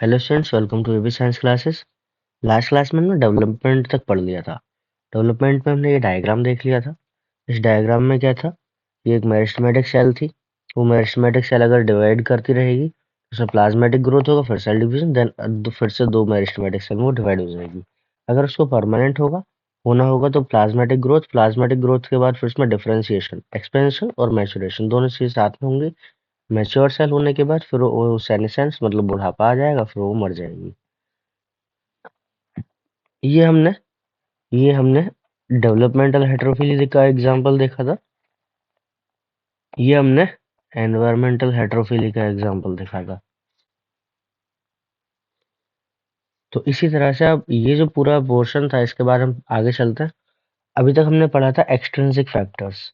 Hello students, welcome to AB science classes. Last class में हमने development तक पढ़ लिया था। डेवलपमेंट में हमने ये डायग्राम देख लिया था। इस डायग्राम में क्या था? ये एक मेरिस्टेमेटिक सेल थी। वो मेरिस्टेमेटिक सेल अगर डिवाइड करती रहेगी तो उसमें प्लाज्मेटिक ग्रोथ होगा, फिर सेल डिवीजन, देन फिर से दो मेरिस्टेमेटिक सेल में वो डिवाइड हो जाएगी। अगर उसको परमानेंट होना होगा तो प्लाज्मेटिक ग्रोथ के बाद फिर उसमें डिफरेंशिएशन, एक्सपेंशन और मैचुरेशन दोनों चीज साथ में होंगी। मैच्योर सेल होने के बाद फिर वो सेnescence मतलब बुढ़ापा आ जाएगा, फिर वो मर जाएगी। ये हमने ये हमने डेवलपमेंटल हेटेरोफिली का एग्जांपल देखा था। ये हमने एनवायरमेंटल हेटेरोफिली का एग्जांपल देखा था। तो इसी तरह से अब ये जो पूरा पोर्शन था इसके बाद हम आगे चलते हैं। अभी तक हमने पढ़ा था एक्सट्रिंसिक फैक्टर्स।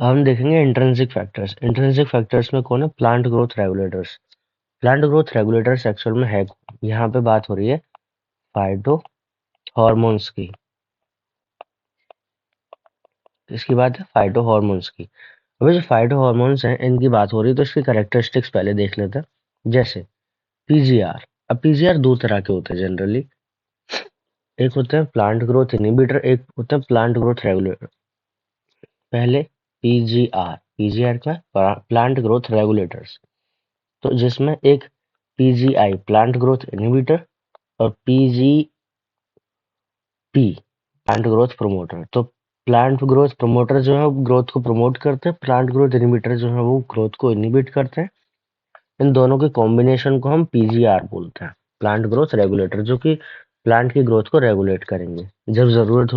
अब हम देखेंगे इंट्रिंसिक फैक्टर्स। इंट्रिंसिक फैक्टर्स में कौन है? Plant growth regulators. Plant growth regulators actual में है कौन? यहाँ पे बात हो रही है फाइटो हॉर्मोन्स की। इसकी बात है फाइटो हॉर्मोन्स की। अभी जो फाइटो हॉर्मोन्स हैं इनकी बात हो रही है तो इसकी कैरेक्टरिस्टिक्स पहले देख लेते हैं। जैसे पीजीआर। अब पीजीआर दो तरह के होते हैं जनरली। एक होते हैं प्लांट ग्रोथ इनहिबिटर, एक होते हैं प्लांट ग्रोथ रेगुलेटर। पहले पीजीआर। पीजीआर क्या? Plant growth regulators. तो जिसमें एक पीजीआई प्लांट ग्रोथ इनहिबिटर और पीजीपी प्लांट ग्रोथ प्रमोटर। तो प्लांट ग्रोथ प्रमोटर जो है वो ग्रोथ को प्रमोट करते हैं, प्लांट ग्रोथ इनहिबिटर जो है वो ग्रोथ को इनहिबिट करते हैं। इन दोनों के कॉम्बिनेशन को हम पीजीआर बोलते हैं, प्लांट ग्रोथ रेगुलेटर, जो कि प्लांट की ग्रोथ को रेगुलेट करेंगे। जब जरूरत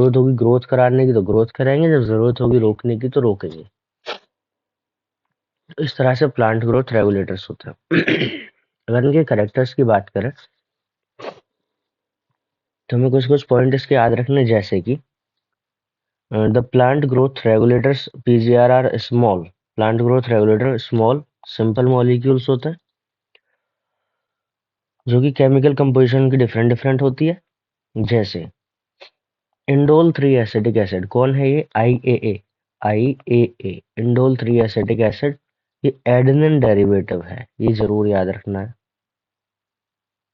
होगी ग्रोथ कराने की तो ग्रोथ कराएंगे, जब जरूरत होगी रोकने की तो रोकेंगे। तो इस तरह से प्लांट ग्रोथ रेगुलेटर्स होते हैं। अगर इनके करेक्टर्स की बात करें तो हमें कुछ कुछ पॉइंट इसके याद रखने, जैसे कि the plant growth regulators PGR are small. Plant growth regulator small simple molecules होते हैं जो कि केमिकल कंपोजिशन की डिफरेंट डिफरेंट होती है। जैसे इंडोल 3 एसिटिक एसिड। कौन है ये? आईएए। Indole 3 acetic acid. ये एडेनिन डेरिवेटिव है, ये जरूर याद रखना है।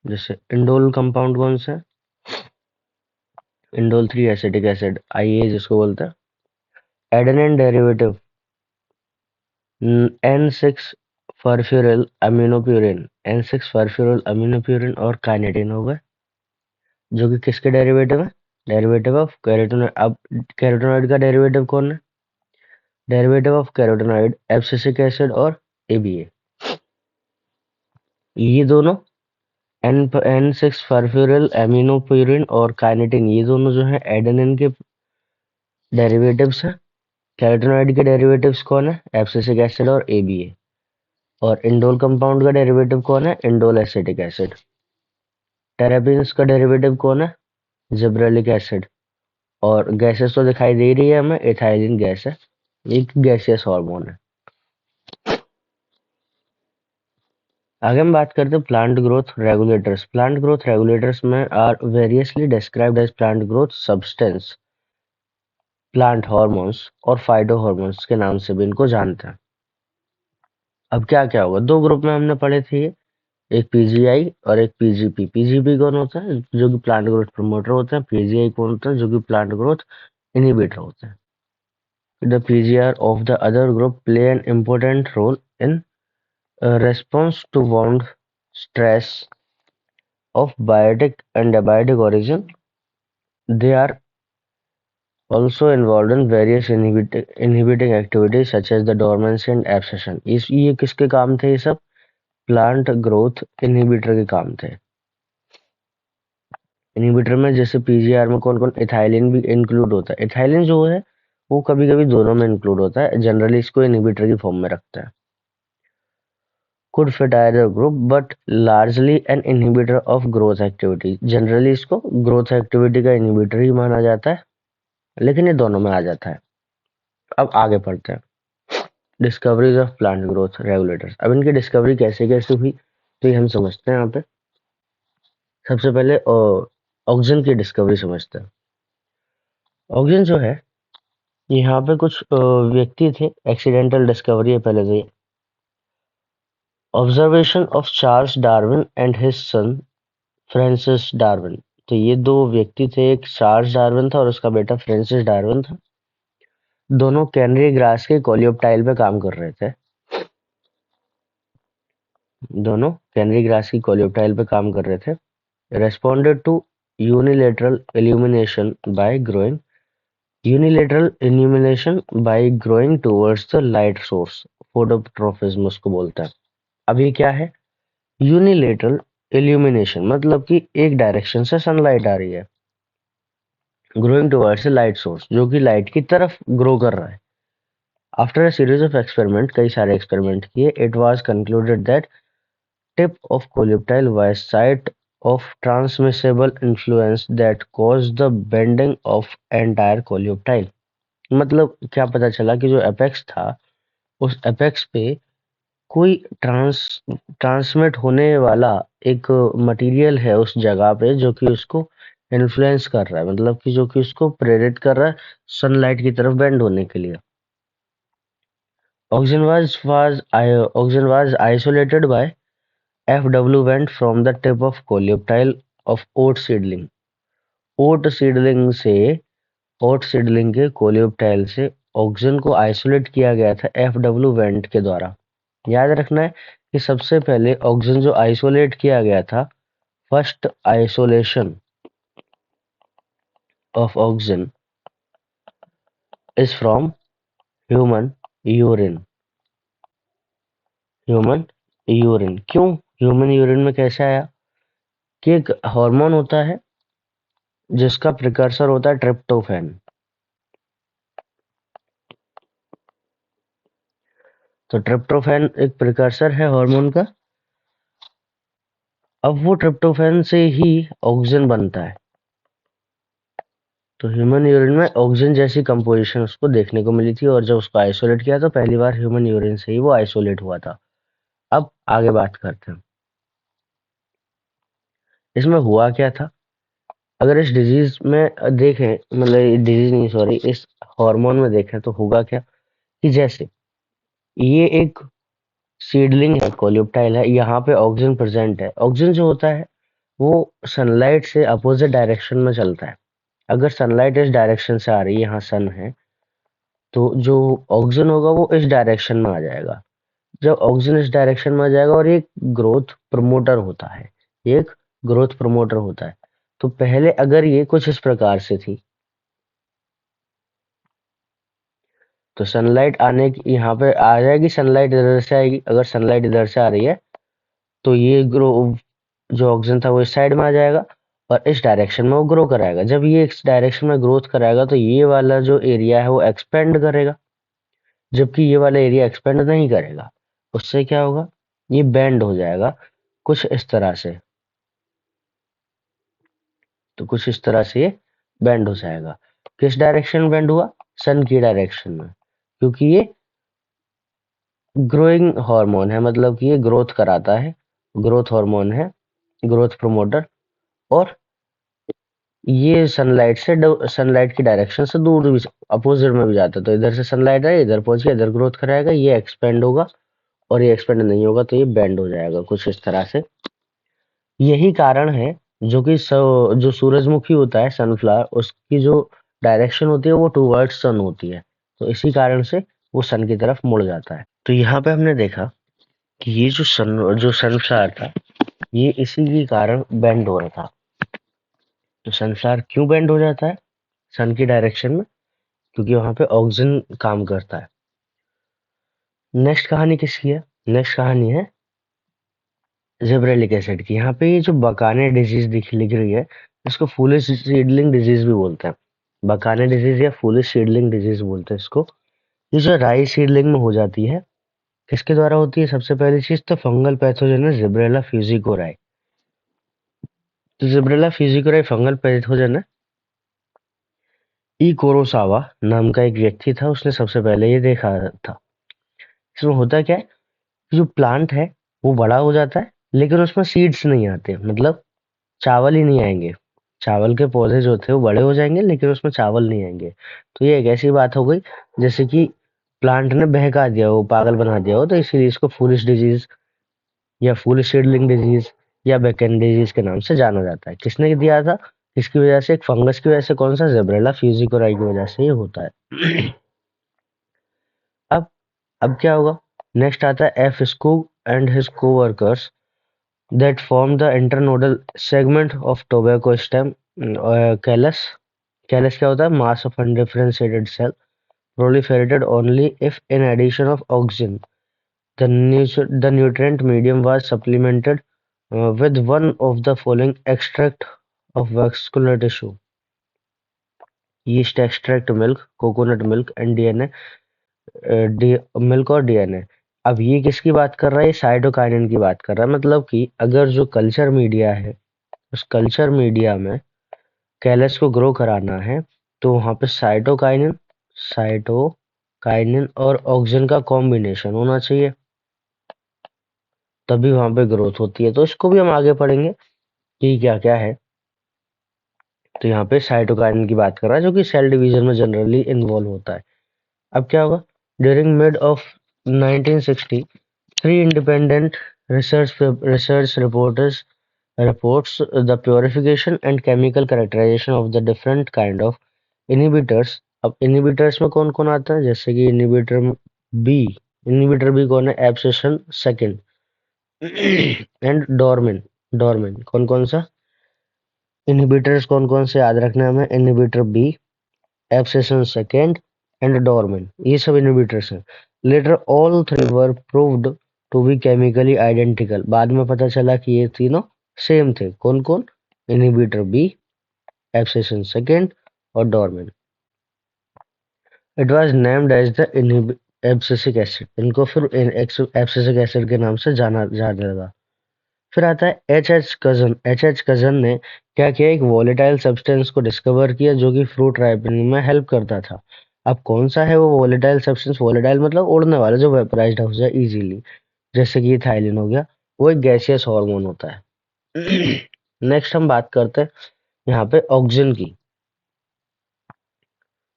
जैसे इंडोल कंपाउंड कौन सा है? इंडोल 3 एसिटिक एसिड, आईए जिसको बोलते हैं। Adenine derivative N6 phosphoryl aminopurine. N6 phosphoryl aminopurine और काइनेटिन हो गए, जो कि किसके डेरिवेटिव है? Derivative of carotenoid. अब कैरोटीनॉइड का डेरिवेटिव कौन है? Derivative of carotenoid abscisic acid और एबीए। ये दोनों N6 फॉस्फोरिल अमीनोप्यूरिन और काइनेटिन, ये दोनों जो है एडेनिन के डेरिवेटिव्स हैं। कैरोटीनॉइड के डेरिवेटिव्स कौन है? एब्सिसिक एसिड और एबीए। और इंडोल कंपाउंड का डेरिवेटिव कौन है? Indole acetic acid. टेरेपीन्स का डेरिवेटिव कौन है? Gibberellic acid. और गैसेस तो दिखाई दे रही है हमें, इथाइलिन गैस है, एक गैसियस हार्मोन है। आगे हम बात करते हैं plant growth regulators. Plant growth regulators में are variously described as plant growth substance, plant hormones और फाइटो हॉर्मोन्स के नाम से भी इनको जानते हैं। अब क्या क्या होगा? दो ग्रुप में हमने पढ़े थे ये, एक पीजीआई और एक पीजीपी। पीजीपी कौन होता है? जो कि प्लांट ग्रोथ प्रमोटर होता है। पीजीआई कौन होता है? जो कि प्लांट ग्रोथ इनहिबिटर होता है। The PGR of the other group play an important role in response to wound stress of biotic and abiotic origin. They are also involved in various inhibiting activities such as the dormancy and abscission. ये किसके काम थे? ये सब plant growth inhibitor के काम थे। Inhibitor में जैसे पीजीआर में कौन कौन? इथाइलिन भी इंक्लूड होता है। इथाइलिन जो है वो कभी कभी दोनों में इंक्लूड होता है, जनरली इसको इनहिबिटर की फॉर्म में रखता है। Could fit either group but largely an inhibitor of growth activity। Generally इसको ग्रोथ एक्टिविटी का इनहिबिटर ही माना जाता है, लेकिन ये दोनों में आ जाता है। अब आगे पढ़ते हैं discoveries of plant growth regulators. अब इनकी डिस्कवरी कैसे कैसे हुई तो ये हम समझते हैं। यहाँ पे सबसे पहले ऑक्सीजन की डिस्कवरी समझते हैं। ऑक्सीजन जो है, यहाँ पे कुछ व्यक्ति थे, एक्सीडेंटल डिस्कवरी है पहले से ही। Observation of Charles Darwin and his son Francis Darwin. तो ये दो व्यक्ति थे, एक चार्ल्स डार्विन था और उसका बेटा फ्रांसिस डार्विन था। दोनों कैनरी ग्रास के कोलियोप्टाइल पे काम कर रहे थे। दोनों कैनरी ग्रास की कोलियोप्टाइल पे काम कर रहे थे। Responded to unilateral illumination by growing towards the light source. Phototropism उसको बोलते हैं। अब ये क्या है? यूनिलेटरल इल्यूमिनेशन मतलब कि एक डायरेक्शन से सनलाइट आ रही है, growing towards the light source, जो कि लाइट की तरफ ग्रो कर रहा है। After a series of experiment, कई सारे एक्सपेरिमेंट किए, it was concluded that tip of coleoptile was site of transmissible influence that caused the bending of entire coleoptile। मतलब क्या पता चला कि जो एपेक्स था, उस एपेक्स पे कोई ट्रांसमिट होने वाला एक मटेरियल है उस जगह पे, जो कि उसको इन्फ्लुएंस कर रहा है, मतलब कि जो कि उसको प्रेरित कर रहा है सनलाइट की तरफ बेंड होने के लिए। oxygen was isolated by FW went from the tip of coleoptile of oat seedling। Oat seedling से ओट सीडलिंग के कोलियोप्टाइल से ऑक्सीजन को आइसोलेट किया गया था FW वेंट के द्वारा। याद रखना है कि सबसे पहले ऑक्सीजन जो आइसोलेट किया गया था, first isolation of oxygen is from human urine. Human urine क्यों? ह्यूमन यूरिन में कैसे आया कि एक हार्मोन होता है जिसका प्रिकर्सर होता है ट्रिप्टोफैन। तो ट्रिप्टोफैन एक प्रिकर्सर है हार्मोन का। अब वो ट्रिप्टोफैन से ही ऑक्सीजन बनता है। तो ह्यूमन यूरिन में ऑक्सीजन जैसी कंपोजिशन उसको देखने को मिली थी, और जब उसको आइसोलेट किया तो पहली बार ह्यूमन यूरिन से ही वो आइसोलेट हुआ था। अब आगे बात करते हैं, इसमें हुआ क्या था। अगर इस डिजीज में देखें, मतलब डिजीज नहीं, सॉरी, इस हार्मोन में देखें तो होगा क्या कि जैसे ये एक सीडलिंग है, कोलियोप्टाइल है, यहाँ पे ऑक्सीजन प्रेजेंट है। ऑक्सीजन जो होता है वो सनलाइट से अपोजिट डायरेक्शन में चलता है। अगर सनलाइट इस डायरेक्शन से आ रही है, यहाँ सन है, तो जो ऑक्सीजन होगा वो इस डायरेक्शन में आ जाएगा। जब ऑक्सीजन इस डायरेक्शन में आ जाएगा, और ये ग्रोथ प्रमोटर होता है, ये एक ग्रोथ प्रमोटर होता है। तो पहले अगर ये कुछ इस प्रकार से थी, तो सनलाइट आने की यहाँ पे आ जाएगी, सनलाइट इधर से आएगी। अगर सनलाइट इधर से आ रही है तो ये ग्रो जो ऑक्सीजन था वो इस साइड में आ जाएगा और इस डायरेक्शन में वो ग्रो कराएगा। जब ये इस डायरेक्शन में ग्रोथ कराएगा तो ये वाला जो एरिया है वो एक्सपेंड करेगा, जबकि ये वाला एरिया एक्सपेंड नहीं करेगा। उससे क्या होगा, ये बेंड हो जाएगा कुछ इस तरह से। तो कुछ इस तरह से ये बेंड हो जाएगा। किस डायरेक्शन में बेंड हुआ? सन की डायरेक्शन में, क्योंकि ये ग्रोइंग हार्मोन है, मतलब कि ये ग्रोथ कराता है, ग्रोथ हार्मोन है, ग्रोथ प्रमोटर। और ये सनलाइट की डायरेक्शन से दूर भी, अपोजिट में भी जाता है। तो इधर से सनलाइट है, इधर पहुंच के इधर ग्रोथ कराएगा, ये एक्सपेंड होगा, और ये एक्सपेंड नहीं होगा तो ये बेंड हो जाएगा कुछ इस तरह से। यही कारण है जो कि जो सूरजमुखी होता है, सनफ्लावर, उसकी जो डायरेक्शन होती है वो टूवर्ड्स सन होती है। तो इसी कारण से वो सन की तरफ मुड़ जाता है। तो यहाँ पे हमने देखा कि ये जो सनफ्लावर था, ये इसी के कारण बेंड हो रहा था। तो सनफ्लावर क्यों बेंड हो जाता है सन की डायरेक्शन में? क्योंकि वहां पे ऑक्सीजन काम करता है। नेक्स्ट कहानी किसकी है? नेक्स्ट कहानी है जिब्रेलिक एसिड की। यहाँ पे ये जो बकाने डिजीज लिख रही है, इसको फूलिश सीडलिंग डिजीज भी बोलते हैं। बकाने डिजीज या फूलिश सीडलिंग डिजीज बोलते हैं इसको। ये जो राई सीडलिंग में हो जाती है, किसके द्वारा होती है? सबसे पहली चीज तो फंगल पैथोजन है जिब्रेला फ्यूजिकोराई। तो जिब्रेला फ्यूजिकोराई फंगल पैथोजन है। ई कोरोसावा नाम का एक व्यक्ति था, उसने सबसे पहले ये देखा था। इसमें होता क्या है, जो प्लांट है वो बड़ा हो जाता है, लेकिन उसमें सीड्स नहीं आते, मतलब चावल ही नहीं आएंगे। चावल के पौधे जो थे वो बड़े हो जाएंगे, लेकिन उसमें चावल नहीं आएंगे। तो ये एक ऐसी बात हो गई जैसे कि प्लांट ने बहका दिया हो, पागल बना दिया हो, तो इसीलिए इसको फूलिश डिजीज या फुल सीडलिंग डिजीज या बेकेन डिजीज के नाम से जाना जाता है। किसने दिया था? किसकी वजह से? एक फंगस की वजह से। कौन सा? ज़ेब्रेला फ्यूजिकोराई की वजह से ये होता है। अब अब क्या होगा? नेक्स्ट आता है F Skoog and his coworkers that form the internodal segment of tobacco stem callus. Callus क्या होता है? Mass of undifferentiated cell proliferated only if in addition of oxygen the nutrient medium was supplemented with one of the following extract of vascular tissue: yeast extract, milk, coconut milk and DNA, milk और DNA. अब ये किसकी बात कर रहा है? ये cytokinin की बात कर रहा है। मतलब कि अगर जो कल्चर मीडिया है, उस कल्चर मीडिया में कैलस को ग्रो कराना है, तो वहां पे साइटोकाइनिन और ऑक्सीजन का कॉम्बिनेशन होना चाहिए, तभी वहां पे ग्रोथ होती है। तो इसको भी हम आगे पढ़ेंगे कि क्या क्या है। तो यहाँ पे साइटोकाइनिन की बात कर रहा है, जो कि सेल डिवीजन में जनरली इन्वॉल्व होता है। अब क्या होगा? During mid of 1960 3 independent research reports the purification and chemical characterization of the different kind of inhibitors। अब inhibitors में कौन कौन आता है? जैसे कि बी इनहिबिटर बी कौन है? एब्सेशन सेकंड एंड डोरमिन कौन कौन सा? इनहिबिटर्स कौन कौन से याद रखना है हमें? Inhibitor B, abscission second and dormin, ये सब इनहिबिटर्स हैं। Later all three were proved to be chemically identical. बाद में पता चला कि ये तीनों सेम थे। कौन कौन? इनहिबिटर बी, एब्सेशन सेकंड और dormin. It was named as the abscisic acid. इनको फिर एब्सिसिक एसिड के नाम से जाना जाने लगा। फिर आता है एच एच कजन ने क्या किया? एक वॉलेटाइल सब्सटेंस को डिस्कवर किया जो कि फ्रूट राइपनिंग में हेल्प करता था। अब कौन सा है वो वॉलेटाइल सब्सटेंस? वॉलेटाइल मतलब उड़ने वाला, जो वेपराइज्ड हो जाए इजीली, जैसे कि थाइलिन हो गया। वो एक गैसियस हार्मोन होता है। नेक्स्ट हम बात करते हैं यहाँ पे ऑक्सीजन की।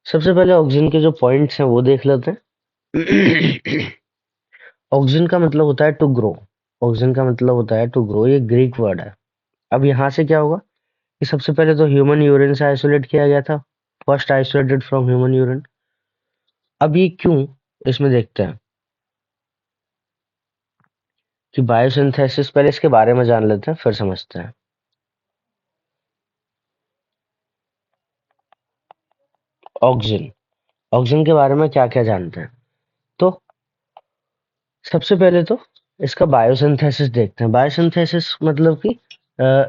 सबसे पहले ऑक्सीजन के जो पॉइंट्स हैं वो देख लेते हैं। ऑक्सीजन का मतलब होता है टू ग्रो। ऑक्सीजन का मतलब होता है टू ग्रो, ये ग्रीक वर्ड है। अब यहाँ से क्या होगा कि सबसे पहले तो ह्यूमन यूरिन से आइसोलेट किया गया था, first isolated from human urine. अब ये क्यों, इसमें देखते हैं कि बायोसिंथेसिस, पहले इसके बारे में जान लेते हैं फिर समझते हैं। ऑक्सीजन, ऑक्सीजन के बारे में क्या क्या जानते हैं? तो सबसे पहले तो इसका बायोसिंथेसिस देखते हैं। बायोसिंथेसिस मतलब कि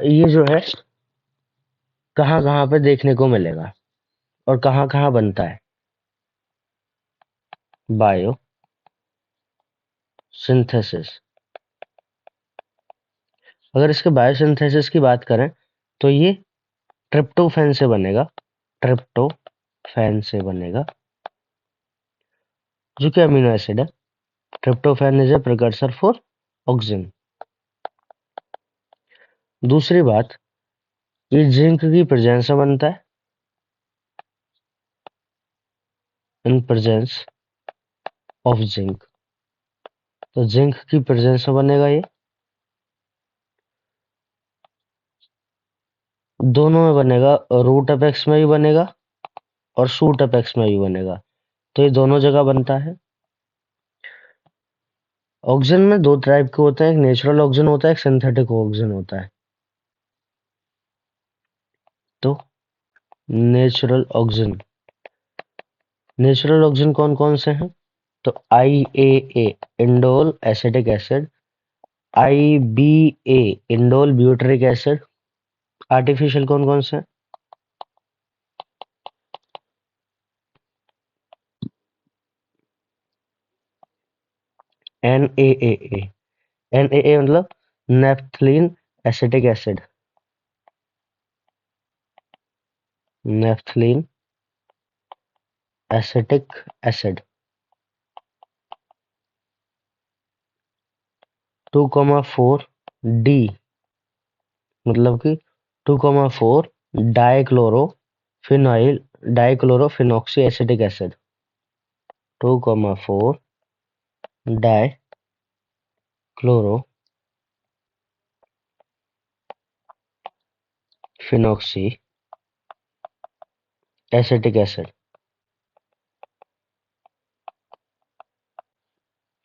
ये जो है कहाँ कहाँ पे देखने को मिलेगा और कहाँ कहाँ बनता है। बायोसिंथेसिस, अगर इसके बायोसिंथेसिस की बात करें तो ये ट्रिप्टोफैन से बनेगा। ट्रिप्टोफैन से बनेगा, जो कि अमीनो एसिड है। Tryptophan is a precursor for oxygen. दूसरी बात, ये जिंक की प्रेजेंस से बनता है। इन प्रेजेंस ऑफ जिंक, तो जिंक की प्रेजेंस में बनेगा ये। दोनों में बनेगा, रूट अपेक्स में भी बनेगा और शूट अपेक्स में भी बनेगा, तो ये दोनों जगह बनता है। ऑक्सीजन में दो टाइप के होते हैं, एक नेचुरल ऑक्सीजन होता है, एक सिंथेटिक ऑक्सीजन होता है। तो नेचुरल ऑक्सीजन, नेचुरल ऑक्सीजन कौन कौन से हैं? तो IAA indole acetic acid, IBA indole butyric acid. Artificial कौन कौन से हैं? NaAA, NaA मतलब naphthalene acetic acid, naphthalene acetic acid. 2,4 D मतलब कि 2,4 dichlorophenoyl dichlorophenoxy acetic acid. 2,4 dichlorophenoxy phenoxy acetic acid.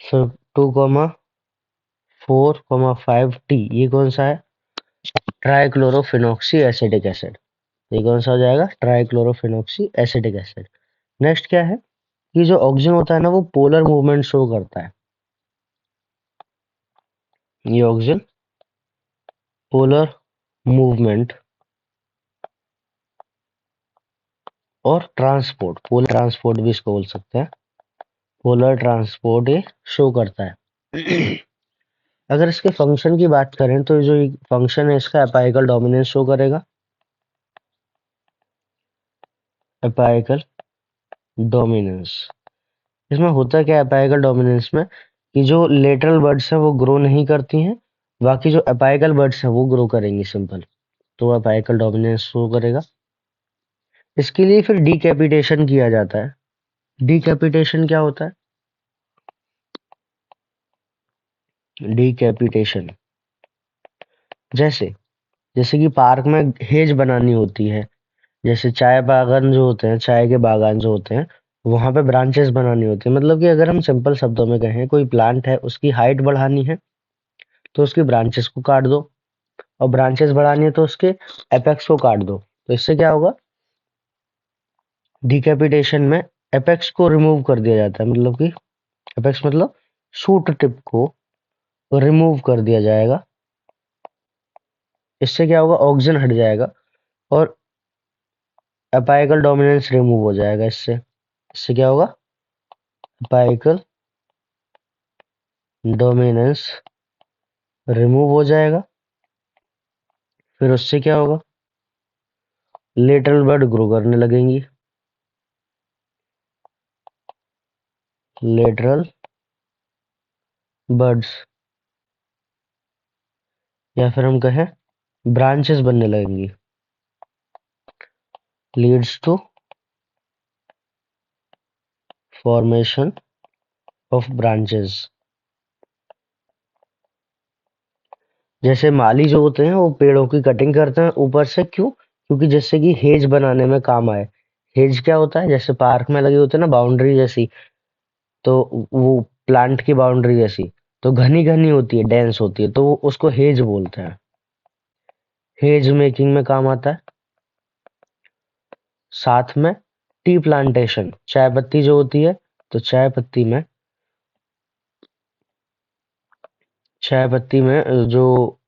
फिर 2,4,5T ये कौन सा है? Trichlorophenoxy acetic acid. ये कौन सा हो जाएगा? ट्राइक्लोरोफिनॉक्सी एसिटिक एसिड। नेक्स्ट क्या है कि जो ऑक्सीजन होता है ना वो पोलर मूवमेंट शो करता है। ये ऑक्सीजन पोलर मूवमेंट और ट्रांसपोर्ट, पोलर ट्रांसपोर्ट भी इसको बोल सकते हैं, पोलर ट्रांसपोर्ट ये शो करता है। अगर इसके फंक्शन की बात करें तो जो फंक्शन है इसका एपाइकल डोमिनेंस शो करेगा। एपाइकल डोमिनेंस, इसमें होता क्या है एपाइकल डोमिनेंस में कि जो लेटरल बर्ड्स हैं वो ग्रो नहीं करती हैं, बाकी जो एपाइकल बर्ड्स हैं वो ग्रो करेंगी सिंपल, तो एपाइकल डोमिनेंस शो करेगा। इसके लिए फिर डीकैपिटेशन किया जाता है। डीकैपिटेशन क्या होता है? डीकैपिटेशन जैसे जैसे कि पार्क में हेज बनानी होती है, जैसे चाय बागान जो होते हैं, चाय के बागान जो होते हैं, वहां पे ब्रांचेस बनानी होती है। मतलब कि अगर हम सिंपल शब्दों में कहें कोई प्लांट है उसकी हाइट बढ़ानी है तो उसकी ब्रांचेस को काट दो, और ब्रांचेस बढ़ानी है तो उसके एपेक्स को काट दो। तो इससे क्या होगा? डिकैपिटेशन में एपेक्स को रिमूव कर दिया जाता है, मतलब कि एपेक्स मतलब शूट टिप को रिमूव कर दिया जाएगा। इससे क्या होगा? ऑक्सीजन हट जाएगा और एपाइकल डोमिनेंस रिमूव हो जाएगा। इससे इससे क्या होगा? एपाइकल डोमिनेंस रिमूव हो जाएगा। फिर उससे क्या होगा? लेटरल बर्ड ग्रो करने लगेंगी। लेटरल बर्ड्स, या फिर हम कहें ब्रांचेस बनने लगेंगी। Leads to formation of branches. जैसे माली जो होते हैं वो पेड़ों की कटिंग करते हैं ऊपर से, क्यों? क्योंकि जिससे कि हेज बनाने में काम आए। हेज क्या होता है? जैसे पार्क में लगे होते हैं ना बाउंड्री जैसी, तो वो प्लांट की बाउंड्री जैसी, तो घनी घनी होती है, डेंस होती है, तो वो उसको हेज बोलते हैं। हेज मेकिंग में काम आता है। साथ में टी प्लांटेशन, चाय पत्ती जो होती है, तो चाय पत्ती में जो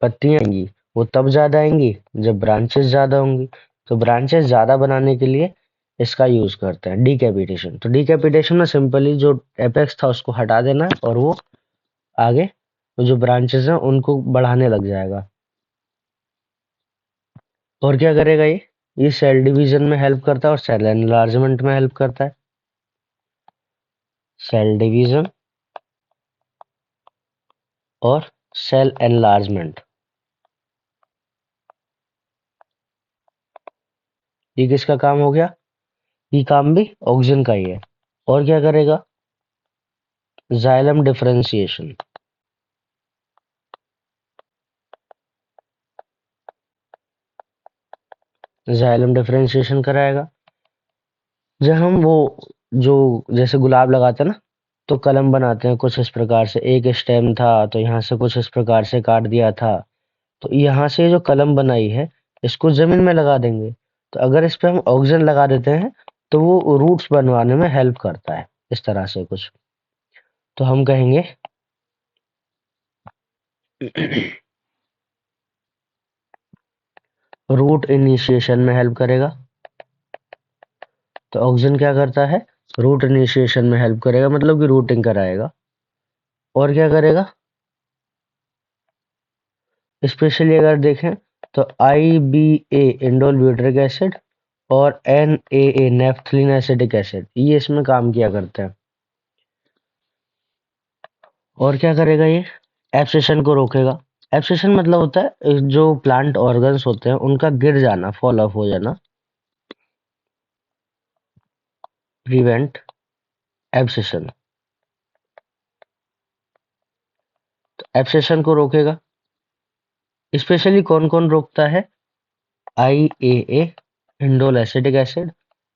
पत्तियां आएंगी वो तब ज्यादा आएंगी जब ब्रांचेस ज्यादा होंगी। तो ब्रांचेस ज्यादा बनाने के लिए इसका यूज करते हैं डीकैपिटेशन। तो डीकैपिटेशन में सिंपली जो एपेक्स था उसको हटा देना है और वो आगे जो ब्रांचेस हैं उनको बढ़ाने लग जाएगा। और क्या करेगा ये सेल डिवीजन में हेल्प करता है और सेल एनलार्जमेंट में हेल्प करता है। सेल डिवीजन और सेल एनलार्जमेंट, ये किसका काम हो गया? ये काम भी ऑक्सीजन का ही है। और क्या करेगा? Xylem differentiation. जाइलम डिफरेंशिएशन कराएगा। जब हम वो जो जैसे गुलाब लगाते हैं ना, तो कलम बनाते हैं कुछ इस प्रकार से, एक स्टेम था तो यहाँ से कुछ इस प्रकार से काट दिया था, तो यहाँ से जो कलम बनाई है इसको जमीन में लगा देंगे। तो अगर इस पे हम ऑक्सीजन लगा देते हैं तो वो रूट्स बनवाने में हेल्प करता है, इस तरह से कुछ। तो हम कहेंगे रूट इनिशिएशन में हेल्प करेगा। तो ऑक्सीजन क्या करता है? रूट इनिशिएशन में हेल्प करेगा, मतलब कि रूटिंग कराएगा। और क्या करेगा? स्पेशली अगर देखें तो IBA इंडोल ब्यूटरिक एसिड और NAA नेफ्थलीन एसिडिक एसिड ये इसमें काम किया करते हैं। और क्या करेगा ये? एब्सेशन को रोकेगा। एब्सेशन मतलब होता है जो प्लांट ऑर्गन्स होते हैं उनका गिर जाना, फॉल ऑफ हो जाना। प्रिवेंट एब्सेशन, तो एब्सेशन को रोकेगा। स्पेशली कौन कौन रोकता है? IAA indole acetic acid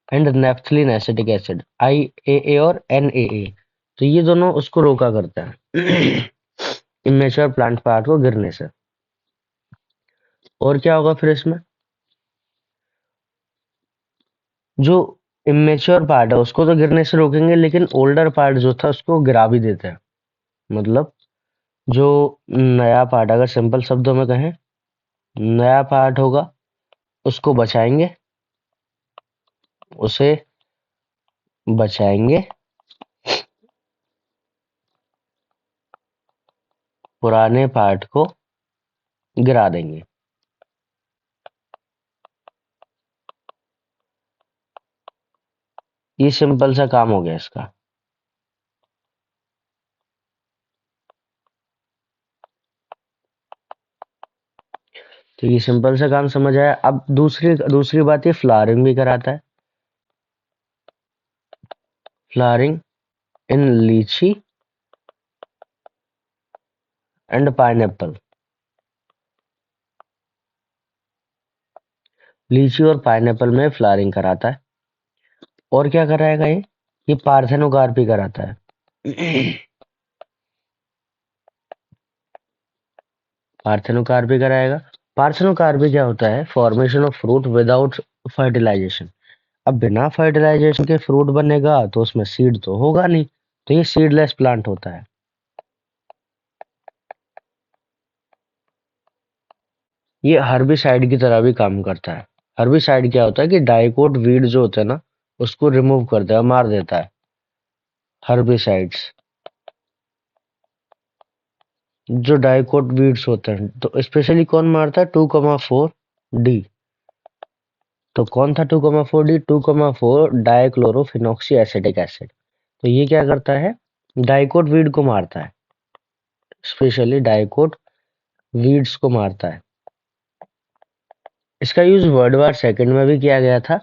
and naphthalene acetic acid, IAA और NAA। तो ये दोनों उसको रोका करते हैं इमेच्योर प्लांट पार्ट को गिरने से। और क्या होगा फिर इसमें, जो इमेच्योर पार्ट है उसको तो गिरने से रोकेंगे, लेकिन ओल्डर पार्ट जो था उसको गिरा भी देते हैं। मतलब जो नया पार्ट, अगर सिंपल शब्दों में कहें, नया पार्ट होगा उसको बचाएंगे, उसे बचाएंगे, पुराने पार्ट को गिरा देंगे। ये सिंपल सा काम हो गया इसका। तो ये सिंपल सा काम समझ आया। अब दूसरी दूसरी बात, ये फ्लावरिंग भी कराता है। फ्लावरिंग इन लीची एंड पाइनएप्पल। लीची और पाइनएप्पल में फ्लावरिंग कराता है। और क्या कराएगा ये पार्थेनोकार्पी कराता है पार्थेनोकार्पी कराएगा। पार्थेनोकार्पी क्या होता है, formation of fruit without fertilisation. अब बिना फर्टिलाइजेशन के फ्रूट बनेगा तो उसमें सीड तो होगा नहीं, तो ये सीडलेस प्लांट होता है। ये हर्बिसाइड की तरह भी काम करता है। हर्बिसाइड क्या होता है कि डाइकोट वीड जो होता है ना, उसको रिमूव कर देता है, मार देता है। हर्बिसाइड्स जो डाइकोट वीड्स होते हैं, तो स्पेशली कौन मारता है, 2,4-D। तो कौन था 2,4-D? 2,4 dichlorophenoxy acetic acid. तो ये क्या करता है, डाइकोट वीड को मारता है, स्पेशली डाइकोट वीड्स को मारता है। इसका यूज वर्ल्ड वार सेकंड में भी किया गया था।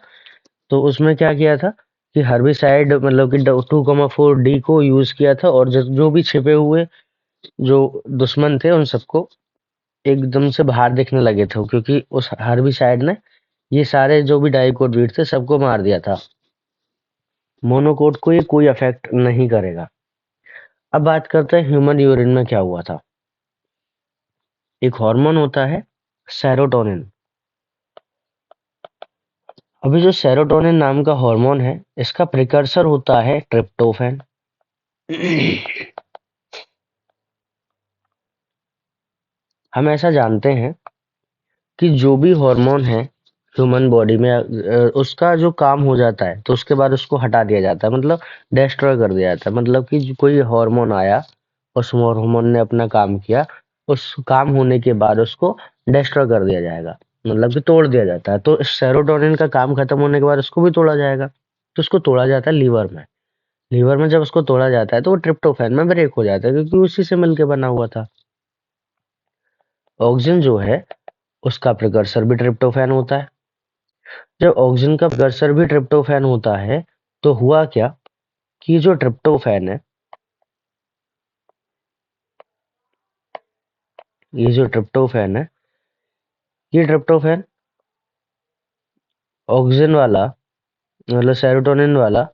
तो उसमें क्या किया था कि हर्बिसाइड मतलब कि 2,4-D को यूज किया था, और जो भी छिपे हुए जो दुश्मन थे उन सबको एकदम से बाहर दिखने लगे थे, क्योंकि उस हर्बिसाइड ने ये सारे जो भी डाइकोट वीड थे सबको मार दिया था। मोनोकोट को ये कोई अफेक्ट नहीं करेगा। अब बात करते हैं ह्यूमन यूरिन में क्या हुआ था। एक हार्मोन होता है सेरोटोनिन। अभी जो सेरोटोनिन नाम का हार्मोन है, इसका प्रिकर्सर होता है ट्रिप्टोफैन। हम ऐसा जानते हैं कि जो भी हार्मोन है ह्यूमन बॉडी में, उसका जो काम हो जाता है तो उसके बाद उसको हटा दिया जाता है, मतलब डिस्ट्रॉय कर दिया जाता है। मतलब कि कोई हार्मोन आया, उस हार्मोन ने अपना काम किया, उस काम होने के बाद उसको डिस्ट्रॉय कर दिया जाएगा, मतलब कि तोड़ दिया जाता है। तो सेरोटोनिन का काम खत्म होने के बाद उसको भी तोड़ा जाएगा। तो उसको तोड़ा जाता है लीवर में। लीवर में जब उसको तोड़ा जाता है तो वो ट्रिप्टोफैन में ब्रेक हो जाता है, क्योंकि उसी से मिलके बना हुआ था। ऑक्सीजन जो है उसका प्रिकर्सर भी ट्रिप्टोफैन होता है। जब ऑक्सीजन का प्रिकर्सर भी ट्रिप्टोफैन होता है, तो हुआ क्या कि जो ट्रिप्टोफैन है, ये जो ट्रिप्टोफैन है, ये ट्रिप्टोफैन ऑक्सीजन वाला मतलब सेरोटोनिन वाला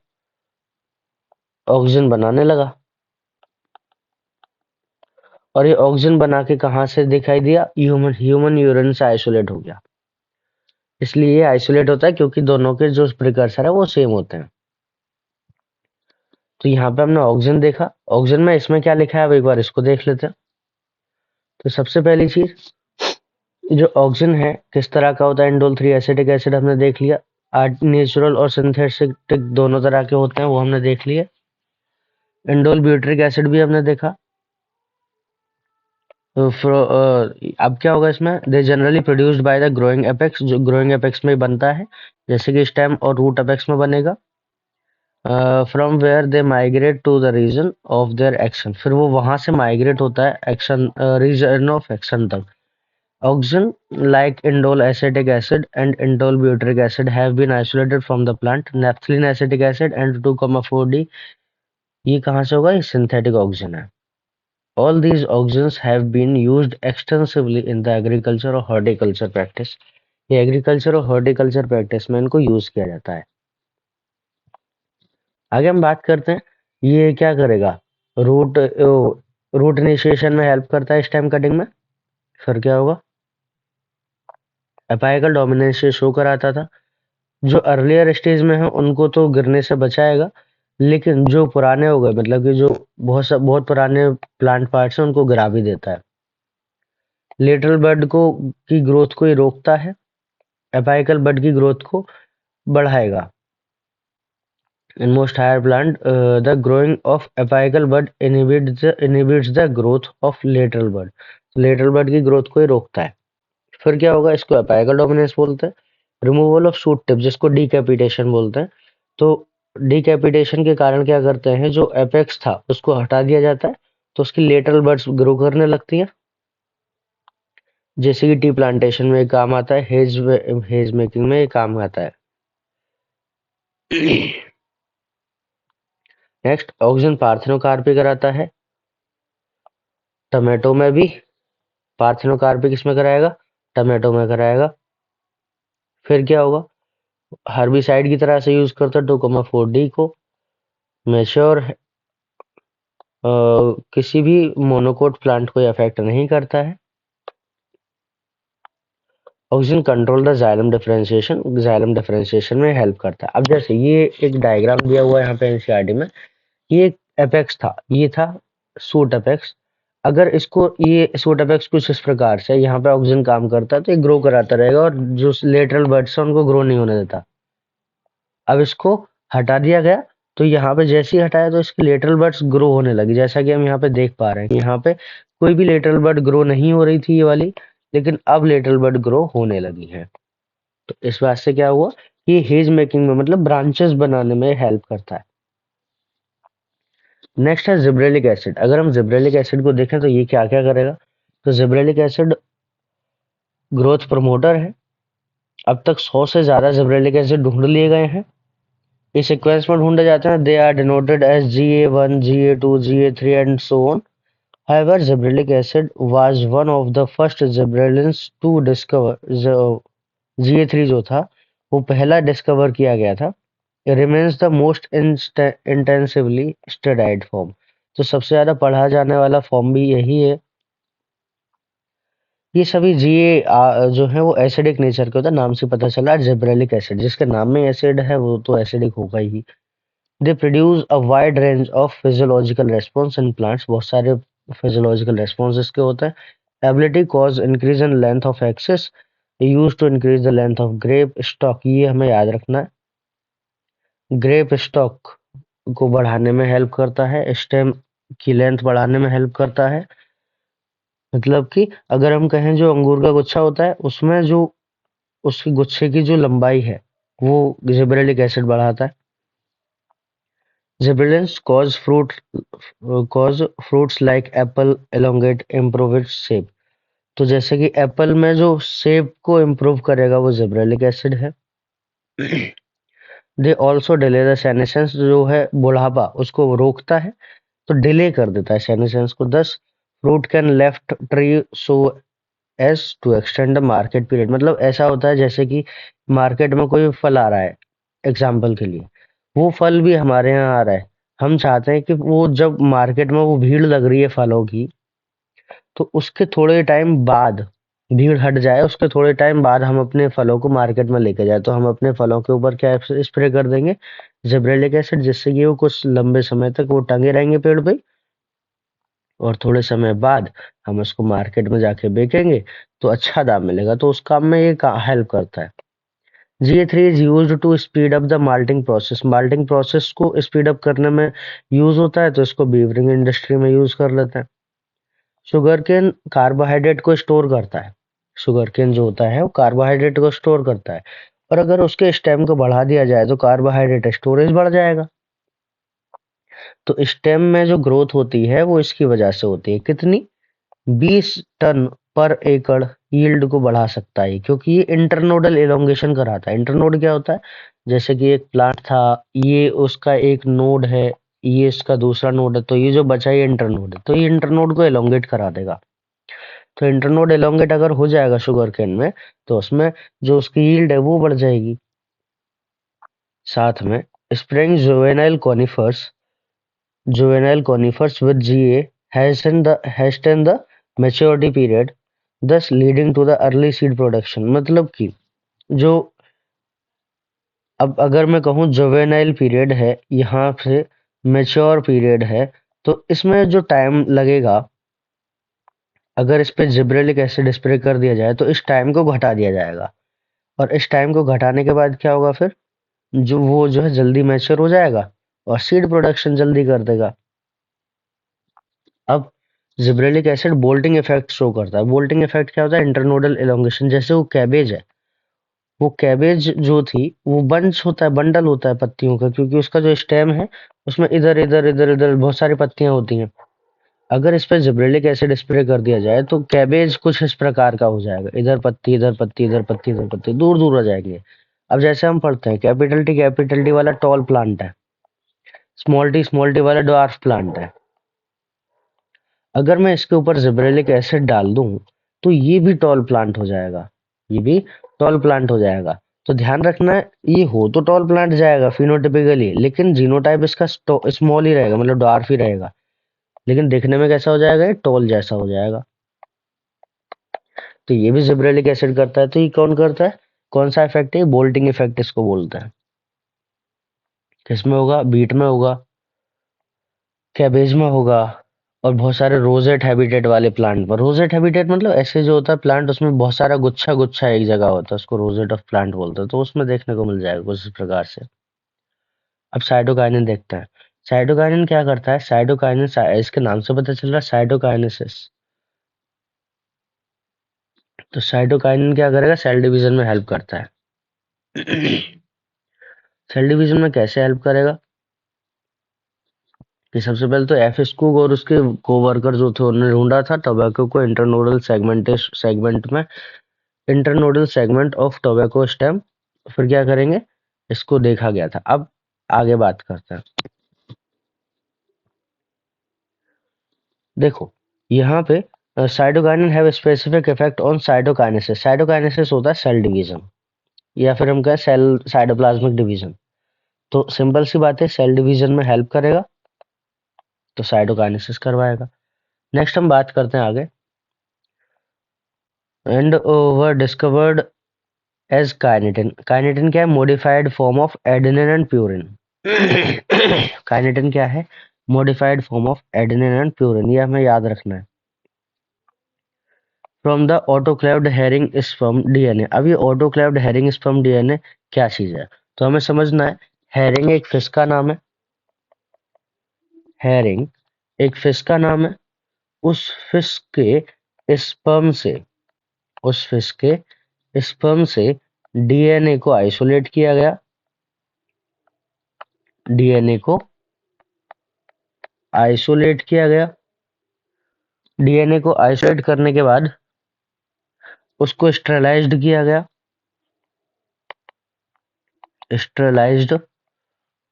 ऑक्सीजन बनाने लगा। और ये ऑक्सीजन बना के कहाँ से दिखाई दिया, ह्यूमन यूरिन से आइसोलेट हो गया। इसलिए ये आइसोलेट होता है क्योंकि दोनों के जो प्रिकर्सर है वो सेम होते हैं। तो यहाँ पे हमने ऑक्सीजन देखा। ऑक्सीजन में इसमें क्या लिखा है, अब एक बार इसको देख लेते हैं। तो सबसे पहली चीज, जो ऑक्सीजन है किस तरह का होता है, इंडोल 3 एसिटिक एसिड हमने देख लिया। नेचुरल और सिंथेटिक दोनों तरह के होते हैं, वो हमने देख लिए। इंडोल ब्यूट्रिक एसिड भी हमने देखा। तो अब क्या होगा इसमें, they generally produced by the growing apex, जो ग्रोइंग एपेक्स में बनता है, जैसे कि स्टेम और रूट एपेक्स में बनेगा। From where they migrate to the region of their action, फिर वो वहां से माइग्रेट होता है एक्शन, रीजन ऑफ एक्शन तक। Oxygen, like indole acetic acid and indole butyric acid, have been isolated from the plant. Naphthalene acetic acid and 2,4-D, ये कहाँ से होगा, ये synthetic oxygen है। All these oxygens have been used extensively in the agriculture or horticulture practice. ये agriculture और horticulture practice में इनको यूज किया जाता है। आगे हम बात करते हैं, ये क्या करेगा, रूट रूट इनिशिएशन में हेल्प करता है स्टेम कटिंग में। फिर क्या होगा, एपाइकल डोमिनेंस से शो कराता था। जो अर्लियर स्टेज में है उनको तो गिरने से बचाएगा, लेकिन जो पुराने हो गए, मतलब कि जो बहुत पुराने प्लांट पार्ट्स हैं, उनको गिरा भी देता है। लेटरल बड को की ग्रोथ को ये रोकता है, एपाइकल बड की ग्रोथ को बढ़ाएगा। In most higher plant, the growing of apical bud inhibits the growth of lateral bud. Lateral bud की ग्रोथ को ही रोकता है। फिर क्या होगा, इसको एपाइकल डोमिनेंस बोलते हैं। रिमूवल ऑफ शूट टिप, जिसको डीकैपिटेशन बोलते हैं। तो डीकैपिटेशन के कारण क्या करते हैं, जो एपेक्स था उसको हटा दिया जाता है, तो उसकी लेटरल बड्स ग्रो करने लगती हैं। जैसे कि टी प्लांटेशन में काम आता है, हेज मेकिंग में ये काम आता है। नेक्स्ट, ऑक्सीजन पार्थेनोकार्पी कराता है, टमाटो में भी। पार्थेनोकार्पी किसमें कराएगा, टमाटो में कराएगा। फिर क्या होगा, हर्बिसाइड की तरह से यूज करता है टोकोमा 4D को। मेच्योर किसी भी मोनोकोट प्लांट को अफेक्ट नहीं करता है। Oxygen control the xylem differentiation में हेल्प करता है। अब जैसे ये एक डायग्राम दिया हुआ है यहाँ पे एनसीईआरटी में, ये एक एपेक्स था, ये था सूट एपेक्स। अगर इसको, ये सूट एपेक्स कुछ इस प्रकार से यहाँ पे ऑक्सीजन काम करता है तो ये ग्रो कराता रहेगा, और जो लेटरल बर्ड्स है उनको ग्रो नहीं होने देता। अब इसको हटा दिया गया, तो यहाँ पे जैसे ही हटाया तो इसकी लेटरल बर्ड्स ग्रो होने लगी, जैसा कि हम यहाँ पे देख पा रहे हैं। यहाँ पे कोई भी लेटरल बर्ड ग्रो नहीं हो रही थी ये वाली, लेकिन अब लेटरल बर्ड ग्रो होने लगी है। तो इस बात से क्या हुआ, ये हेज मेकिंग में, मतलब ब्रांचेस बनाने में हेल्प करता है। नेक्स्ट है जिब्रेलिक एसिड। अगर हम जिब्रेलिक एसिड को देखें तो ये क्या क्या करेगा, तो जिब्रेलिक एसिड ग्रोथ प्रमोटर है। अब तक 100 से ज्यादा जिब्रेलिक एसिड ढूंढ लिए गए हैं, इस सीक्वेंस में ढूंढे जाते हैं। They are denoted as GA1, GA2, GA3 and so on. However, zebralic acid was one of the first zebralins to discover। GA3 जो था वो पहला डिस्कवर किया गया था। Remains the most intensively studied form. तो सबसे ज्यादा पढ़ा जाने वाला फॉर्म भी यही है। ये सभी जीए जो है वो एसिडिक नेचर के होता है, नाम से पता चला। जेब्रेलिक एसिड, जिसके नाम में एसिड है वो तो एसिडिक होगा ही। They produce a wide range of physiological response in plants. बहुत सारे फिजियोलॉजिकल रेस्पॉन्स इसके होते हैं। Ability cause increase in length of axis, use to increase the length of grape stock. ये हमें याद रखना है। ग्रेप स्टॉक को बढ़ाने में हेल्प करता है, स्टेम की लेंथ बढ़ाने में हेल्प करता है। मतलब कि अगर हम कहें, जो अंगूर का गुच्छा होता है उसमें जो उसकी गुच्छे की जो लंबाई है वो जिब्रेलिक एसिड बढ़ाता है। Gibberellins cause fruits like Apple elongate, improve its shape. तो जैसे कि एप्पल में जो शेप को इम्प्रूव करेगा वो जिब्रेलिक एसिड है। They also delay the senescence, जो है बुढ़ापा उसको रोकता है, तो डिले कर देता है सेनेसेंस को। 10 fruit can left tree so as to extend the market period. मतलब ऐसा होता है जैसे कि मार्केट में कोई फल आ रहा है, एग्जाम्पल के लिए वो फल भी हमारे यहाँ आ रहा है। हम चाहते हैं कि वो जब मार्केट में वो भीड़ लग रही है फलों की, तो उसके थोड़े टाइम बाद भीड़ हट जाए, उसके थोड़े टाइम बाद हम अपने फलों को मार्केट में लेके जाए। तो हम अपने फलों के ऊपर क्या स्प्रे कर देंगे, जिब्रेलिक एसिड, जिससे कि वो कुछ लंबे समय तक वो टंगे रहेंगे पेड़ पे, और थोड़े समय बाद हम उसको मार्केट में जाके बेचेंगे तो अच्छा दाम मिलेगा। तो उस काम में ये हेल्प करता है। GA3 is used to speed up the malting process. Malting process को स्पीड अप करने में यूज होता है, तो इसको बीवरिंग इंडस्ट्री में यूज कर लेते हैं। शुगर केन कार्बोहाइड्रेट को स्टोर करता है। शुगर केन जो होता है वो कार्बोहाइड्रेट को स्टोर करता है, और अगर उसके स्टेम को बढ़ा दिया जाए तो कार्बोहाइड्रेट स्टोरेज बढ़ जाएगा। तो स्टेम में जो ग्रोथ होती है वो इसकी वजह से होती है। कितनी, 20 टन पर एकड़ यील्ड को बढ़ा सकता है, क्योंकि ये इंटरनोडल एलोंगेशन कराता है। इंटरनोड क्या होता है, जैसे कि एक प्लांट था, ये उसका एक नोड है, ये इसका दूसरा नोड है, तो ये जो बचा ये इंटरनोड है, तो ये इंटरनोड को एलोंगेट करा देगा। तो इंटरनोड एलोंगेट अगर हो जाएगा शुगर केन में, तो उसमें जो उसकी यील्ड है वो बढ़ जाएगी। साथ में spring juvenile conifers with GA hasten the maturity period, thus leading to the early seed production। मतलब कि जो, अब अगर मैं कहूँ जुवेनाइल पीरियड है, यहाँ से मेच्योर पीरियड है, तो इसमें जो टाइम लगेगा, अगर इस पे जिब्रेलिक एसिड स्प्रे कर दिया जाए तो इस टाइम को घटा दिया जाएगा, और इस टाइम को घटाने के बाद क्या होगा फिर, जो है जल्दी मैच्योर हो जाएगा और सीड प्रोडक्शन जल्दी कर देगा। अब gibberellic acid bolting effect show करता है। बोल्टिंग इफेक्ट क्या होता है, इंटरनोडल एलोंगेशन। जैसे वो कैबेज है, वो कैबेज जो थी वो बंच होता है, बंडल होता है पत्तियों का, क्योंकि उसका जो स्टेम है उसमें इधर इधर इधर इधर बहुत सारी पत्तियां होती हैं। अगर इस पे जिब्रेलिक एसिड स्प्रे कर दिया जाए तो कैबेज कुछ इस प्रकार का हो जाएगा, इधर पत्ती इधर पत्ती इधर पत्ती इधर पत्ती, दूर दूर हो जाएंगे। अब जैसे हम पढ़ते हैं कैपिटल टी वाला टॉल प्लांट है, स्मॉल टी वाला ड्वार्फ प्लांट है। अगर मैं इसके ऊपर जिब्रेलिक एसिड डाल दूं तो ये भी टॉल प्लांट हो जाएगा, ये भी टॉल प्लांट हो जाएगा। तो ध्यान रखना है, ये हो तो टॉल प्लांट जाएगा फिनोटिपिकली, लेकिन जीनोटाइप इसका स्मॉल ही रहेगा, मतलब ड्वार्फ ही रहेगा, लेकिन देखने में कैसा हो जाएगा, ये टॉल जैसा हो जाएगा। तो ये भी जिब्रेलिक एसिड करता है। तो ये कौन करता है, कौन सा इफेक्ट है, बोल्टिंग इफेक्ट इसको बोलते हैं। किसमें होगा, बीट में होगा, कैबेज में होगा, और बहुत सारे रोजेट हैबिटेट वाले प्लांट पर। रोजेट हैबिटेट मतलब ऐसे जो होता है प्लांट, उसमें बहुत सारा गुच्छा गुच्छा एक जगह होता है, उसको रोजेट ऑफ प्लांट बोलते हैं, तो उसमें देखने को मिल जाएगा कुछ इस प्रकार से। अब साइटोकाइनिन देखते हैं। साइटोकाइनिन क्या करता है, साइटोकाइनिन इसके नाम से पता चल रहा है, साइटोकाइनेसिस। तो साइटोकाइनिन क्या करेगा, सेल डिवीजन में हेल्प करता है। सेल डिवीजन में कैसे हेल्प करेगा, कि सबसे पहले तो एफ कुक और उसके कोवर्कर जो थे उन्होंने ढूंढा था टोबैको को internodal segment of tobacco stem. फिर क्या करेंगे, इसको देखा गया था। अब आगे बात करते हैं। देखो यहाँ पे cytokinin have specific effect on cytokinesis. Cytokinesis होता है सेल डिवीजन, या फिर हम कहें सेल साइटोप्लाज्मिक डिवीजन। तो सिंपल सी बात है, सेल डिवीजन में हेल्प करेगा तो साइटोकाइनेसिस करवाएगा। नेक्स्ट हम बात करते हैं आगे, and were discovered as kinetin. Kinetin क्या है, modified form of adenine and purine. Kinetin क्या है, modified form of adenine and purine, ये हमें याद रखना है। From the autoclaved herring sperm DNA. अब ये ऑटोक्लेव्ड हेरिंग स्पर्म डीएनए क्या चीज है, तो हमें समझना है। हेरिंग एक फिश का नाम है, हेरिंग एक फिश का नाम है। उस फिश के स्पर्म से उस फिश के स्पर्म से डीएनए को आइसोलेट किया गया। डीएनए को आइसोलेट किया गया। डीएनए को आइसोलेट करने के बाद उसको स्टेरलाइज्ड किया गया, स्टेरलाइज्ड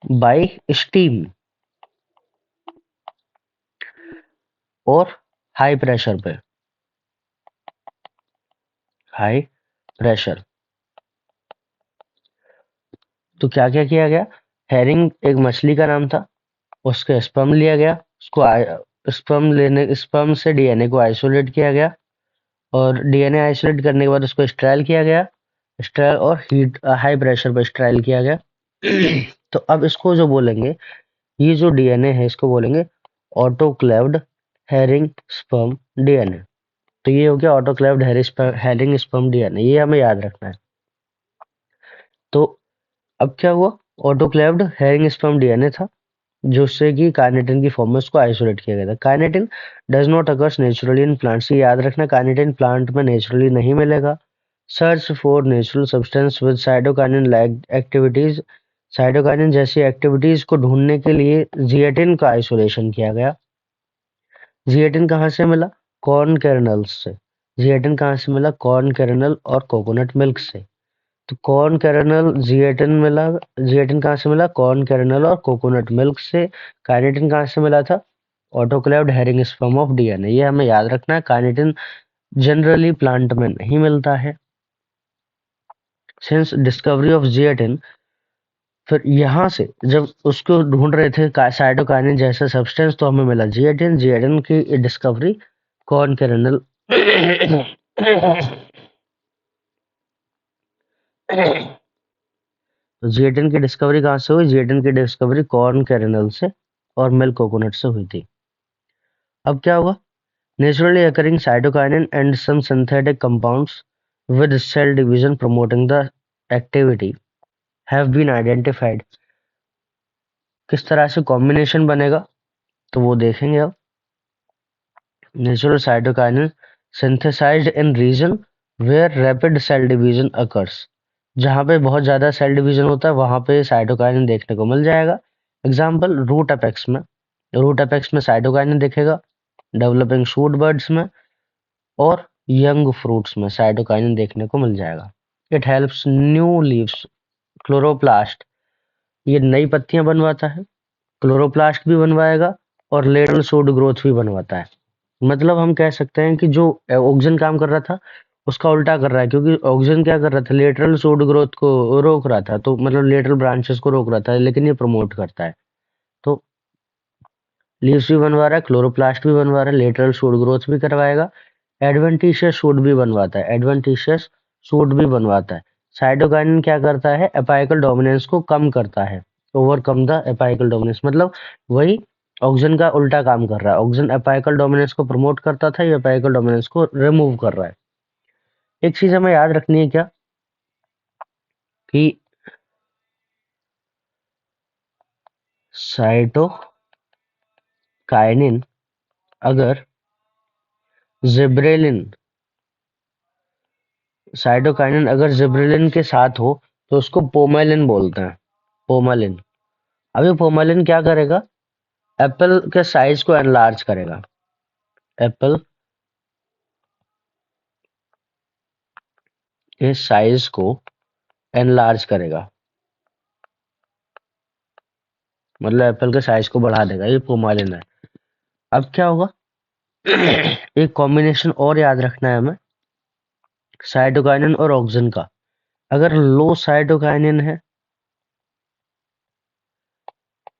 बाय स्टीम और हाई प्रेशर पे, हाई प्रेशर। तो क्या क्या किया गया, हेरिंग एक मछली का नाम था, उसके स्पर्म लिया गया, उसको स्पर्म से डीएनए को आइसोलेट किया गया, और डीएनए आइसोलेट करने के बाद उसको स्टेराइल किया गया, स्टेराइल और हीट हाई प्रेशर पर स्टेराइल किया गया। तो अब इसको जो बोलेंगे, ये जो डीएनए है इसको बोलेंगे ऑटोक्लेव्ड हेरिंग स्पर्म डीएनए। तो ये हो गया ऑटोक्लेव्ड हेरिंग स्पर्म डीएनए, ये हमें याद रखना है। तो अब क्या हुआ, ऑटोक्लेव्ड हेरिंग स्पर्म डीएनए था, जिससे कि कार्निटिन की फॉर्म में उसको आइसोलेट किया गया था। Carnitine does not occurs naturally in plants, ये याद रखना, कार्निटिन प्लांट में नेचुरली नहीं मिलेगा। Search for natural substance with cytokinin like activities. Cytokinin जैसी एक्टिविटीज को ढूंढने के लिए जिएटिन का आइसोलेशन किया गया। जिएटिन कहाँ से मिला, कॉर्न कैरनल्स से। जिएटिन कहाँ से मिला, कॉर्न कैरनल और कोकोनट मिल्क से। तो कॉर्न कैरनल जिएटिन मिला, जिएटिन कहाँ से मिला, कॉर्न कैरनल और कोकोनट मिल्क से। काइनेटिन कहाँ से मिला था, autoclaved herring sperm of DNA. ये हमें याद रखना है, काइनेटिन जनरली प्लांट में नहीं मिलता है। सिंस डिस्कवरी ऑफ जिएटिन, फिर यहाँ से जब उसको ढूंढ रहे थे साइटोकाइनिन जैसा सब्सटेंस, तो हमें मिला जिएटिन। जिएटिन की डिस्कवरी कॉर्न कैरनल तो जिएटिन की डिस्कवरी कहाँ से हुई? जिएटिन की डिस्कवरी कॉर्न कैरनल से और मिल्क कोकोनट से हुई थी। अब क्या होगा? Naturally occurring cytokinin and some synthetic compounds with cell division promoting the activity have been identified. किस तरह से कॉम्बिनेशन बनेगा तो वो देखेंगे अब। Natural cytokinin synthesized in region where rapid cell division occurs। जहाँ पे बहुत ज़्यादा सेल डिवीजन होता है वहाँ पे साइटोकाइनिन देखने को मिल जाएगा। एग्जाम्पल रूट अपेक्स में, रूट अपेक्स में साइटोकाइनिन दिखेगा। डेवलपिंग शूट बर्ड्स में और यंग फ्रूट्स में साइटोकाइनिन देखने को मिल जाएगा। It helps new leaves, chloroplast, ये नई पत्तियां बनवाता है। क्लोरोप्लास्ट भी बनवाएगा और लेटरल शूट ग्रोथ भी बनवाता है। मतलब हम कह सकते हैं कि जो ऑक्सीजन काम कर रहा था उसका उल्टा कर रहा है, क्योंकि ऑक्सीजन क्या कर रहा था? लेटरल शूट ग्रोथ को रोक रहा था, तो मतलब लेटरल ब्रांचेस को रोक रहा था, लेकिन ये प्रमोट करता है। तो लीव्स भी बनवा रहा है, क्लोरोप्लास्ट भी बनवा रहा है, लेटरल शूट ग्रोथ भी करवाएगा, एडवेंटिशियस शूट भी बनवाता है, एडवेंटिशियस शूट भी बनवाता है। साइटोकाइनिन क्या करता है? एपाइकल डोमिनेंस को कम करता है, ओवरकम द एपाइकल डोमिनेंस। मतलब वही ऑक्सीजन का उल्टा काम कर रहा है। ऑक्सीजन एपाइकल डोमिनेंस को प्रमोट करता था, ये एपाइकल डोमिनेंस को रिमूव कर रहा है। एक चीज हमें याद रखनी है क्या, कि साइटोकाइनिन अगर जिब्रेलिन साइटोकाइनिन अगर जिब्रेलिन के साथ हो तो उसको पोमेलिन बोलते हैं, पोमेलिन। अब ये पोमेलिन क्या करेगा? एप्पल के साइज को एनलार्ज करेगा। एप्पल के साइज को एनलार्ज करेगा, मतलब एप्पल के साइज को बढ़ा देगा, ये पोमेलिन है। अब क्या होगा? एक कॉम्बिनेशन और याद रखना है हमें, साइटोकाइनिन और ऑक्सीजन का। अगर लो साइटोकाइनिन है,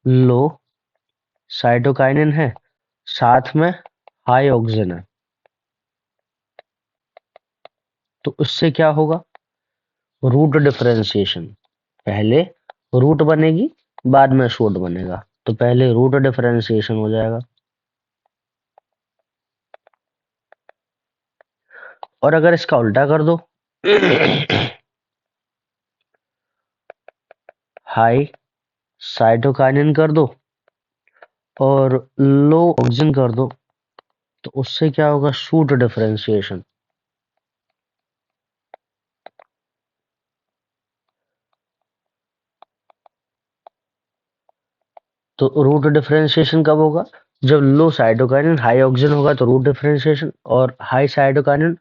लो साइटोकाइनिन है, साथ में हाई ऑक्सीजन है, तो उससे क्या होगा? Root differentiation. पहले रूट बनेगी, बाद में शूट बनेगा, तो पहले रूट डिफरेंशिएशन हो जाएगा। और अगर इसका उल्टा कर दो, हाई साइटोकाइनिन कर दो और लो ऑक्सीजन कर दो, तो उससे क्या होगा? Shoot differentiation. तो रूट डिफरेंशिएशन कब होगा? जब लो साइटोकाइनिन हाई ऑक्सीजन होगा तो रूट डिफरेंशिएशन, और हाई साइटोकाइनिन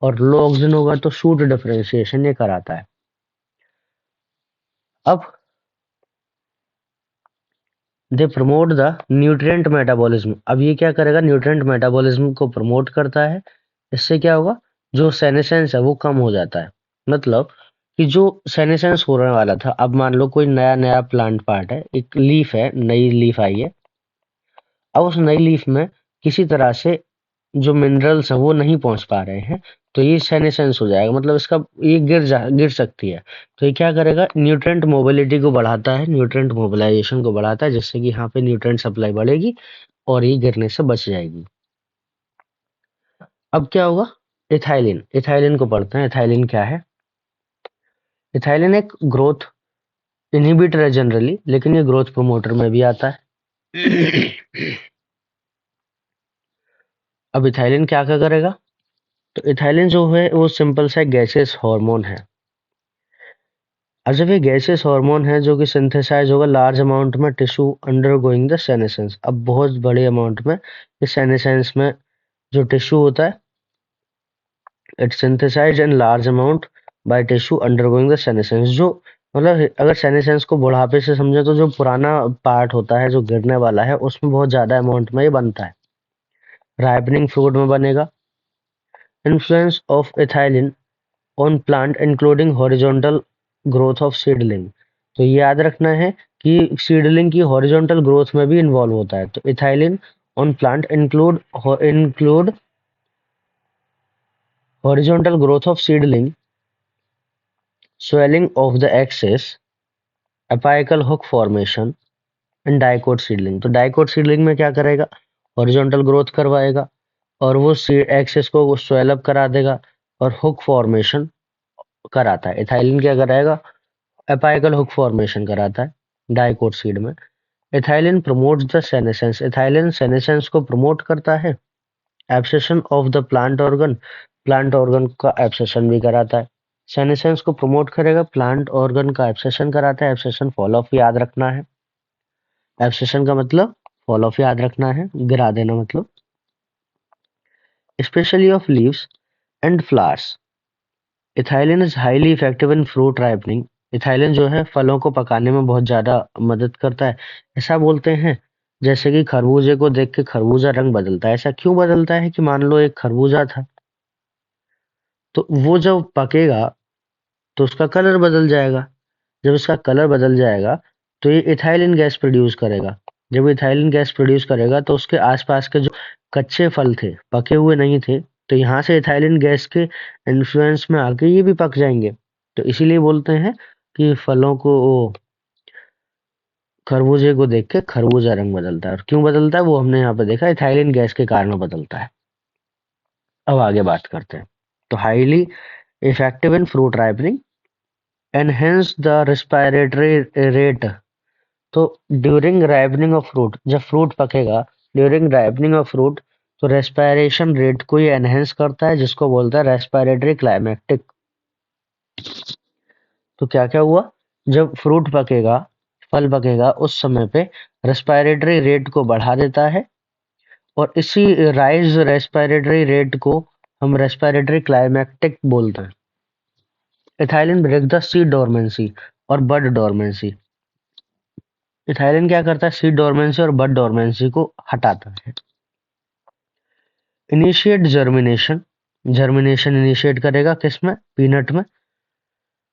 और लो ऑक्सीजन होगा तो शूट डिफरेंशिएशन ये कराता है। अब they promote the nutrient metabolism. अब ये क्या करेगा? न्यूट्रिएंट मेटाबॉलिज्म को प्रमोट करता है। इससे क्या होगा? जो सेनेसेंस है वो कम हो जाता है। मतलब कि जो सेनेसेंस होने वाला था, अब मान लो कोई नया नया प्लांट पार्ट है, एक लीफ है, नई लीफ आई है। अब उस नई लीफ में किसी तरह से जो मिनरल्स हैं वो नहीं पहुंच पा रहे हैं, तो ये सेनेसेंस हो जाएगा, मतलब इसका ये गिर सकती है। तो ये क्या करेगा? न्यूट्रिएंट मोबिलिटी को बढ़ाता है, न्यूट्रिएंट मोबिलाइजेशन को बढ़ाता है, जिससे कि यहाँ पे न्यूट्रिएंट सप्लाई बढ़ेगी और ये गिरने से बच जाएगी। अब क्या होगा? इथाइलिन, इथाइलिन को पढ़ते हैं। इथाइलिन क्या है? इथाइलिन एक ग्रोथ इनहिबिटर है जनरली, लेकिन ये ग्रोथ प्रोमोटर में भी आता है। अब इथाइलिन क्या क्या करेगा? तो इथाइलिन जो है वो सिंपल सा गैसेस हार्मोन है। अब जब ये गैसेस हार्मोन है जो कि सिंथेसाइज होगा लार्ज अमाउंट में टिश्यू अंडरगोइंग द सेनेसेंस। अब बहुत बड़े अमाउंट में इस सेनेसेंस में जो टिश्यू होता है, it synthesize in large amount by tissue undergoing the senescence. जो मतलब अगर सेनेसेंस को बुढ़ापे से समझे तो जो पुराना पार्ट होता है जो गिरने वाला है उसमें बहुत ज्यादा अमाउंट में ये बनता है। राइपनिंग फ्रूट में बनेगा, influence of ethylene on plant including horizontal growth of seedling. तो ये याद रखना है कि सीडलिंग की हॉरिजॉन्टल ग्रोथ में भी इन्वॉल्व होता है। तो ethylene on plant include horizontal growth of seedling, swelling of the axis, apical hook formation and dicot seedling. तो डाइकोट सीडलिंग में क्या करेगा, हॉरिजॉन्टल ग्रोथ करवाएगा और वो एक्सिस को स्वेल अप करा देगा और हुक फॉर्मेशन कराता है। इथाइलिन क्या कराएगा, एपाइकल हुक फॉर्मेशन कराता है डाइकोट सीड में। Ethylene promotes the senescence, ethylene senescence को प्रमोट करता है। Abscission of the plant organ का एब्सेशन भी कराता है। सेनेसेंस को प्रमोट करेगा, प्लांट ऑर्गन का एब्सेशन कराता है। एब्सेशन फॉल ऑफ याद रखना है, एब्सेशन का मतलब फॉल ऑफ याद रखना है, गिरा देना मतलब। Specially of leaves and flowers, ethylene is highly effective in fruit ripening. Ethylene जो है फलों को पकाने में बहुत ज्यादा मदद करता है। ऐसा बोलते हैं जैसे कि खरबूजे को देख के खरबूजा रंग बदलता है। ऐसा क्यों बदलता है कि मान लो एक खरबूजा था, तो वो जब पकेगा तो उसका कलर बदल जाएगा। जब इसका कलर बदल जाएगा तो ये इथाइलिन गैस प्रोड्यूस करेगा। जब इथाइलिन गैस प्रोड्यूस करेगा तो उसके आसपास के जो कच्चे फल थे, पके हुए नहीं थे, तो यहाँ से इथाइलिन गैस के इन्फ्लुएंस में आके ये भी पक जाएंगे। तो इसीलिए बोलते हैं कि फलों को खरबूजे को देख के खरबूजा रंग बदलता है। और क्यों बदलता है वो हमने यहाँ पे देखा, इथाइलिन गैस के कारण बदलता है। अब आगे बात करते हैं। तो highly effective in fruit ripening, enhance the respiratory rate. तो ड्यूरिंग राइपनिंग ऑफ फ्रूट, जब फ्रूट पकेगा, ड्यूरिंग राइपनिंग ऑफ फ्रूट, तो रेस्पिरेशन रेट को ये एनहेंस करता है, जिसको बोलता है रेस्पिरेटरी क्लाइमेक्टिक। तो क्या क्या हुआ, जब फ्रूट पकेगा, फल पकेगा, उस समय पे रेस्पिरेटरी रेट को बढ़ा देता है और इसी राइज रेस्पिरेटरी रेट को हम रेस्पिरेटरी क्लाइमेक्टिक बोलते हैं। Ethylene break the seed dormancy और बड डोरमेंसी। इथाइलिन क्या करता है, सीड डोरमेंसी और बड डोरमेंसी को हटाता है। इनिशिएट जर्मिनेशन, जर्मिनेशन इनिशिएट करेगा किसमें, पीनट में।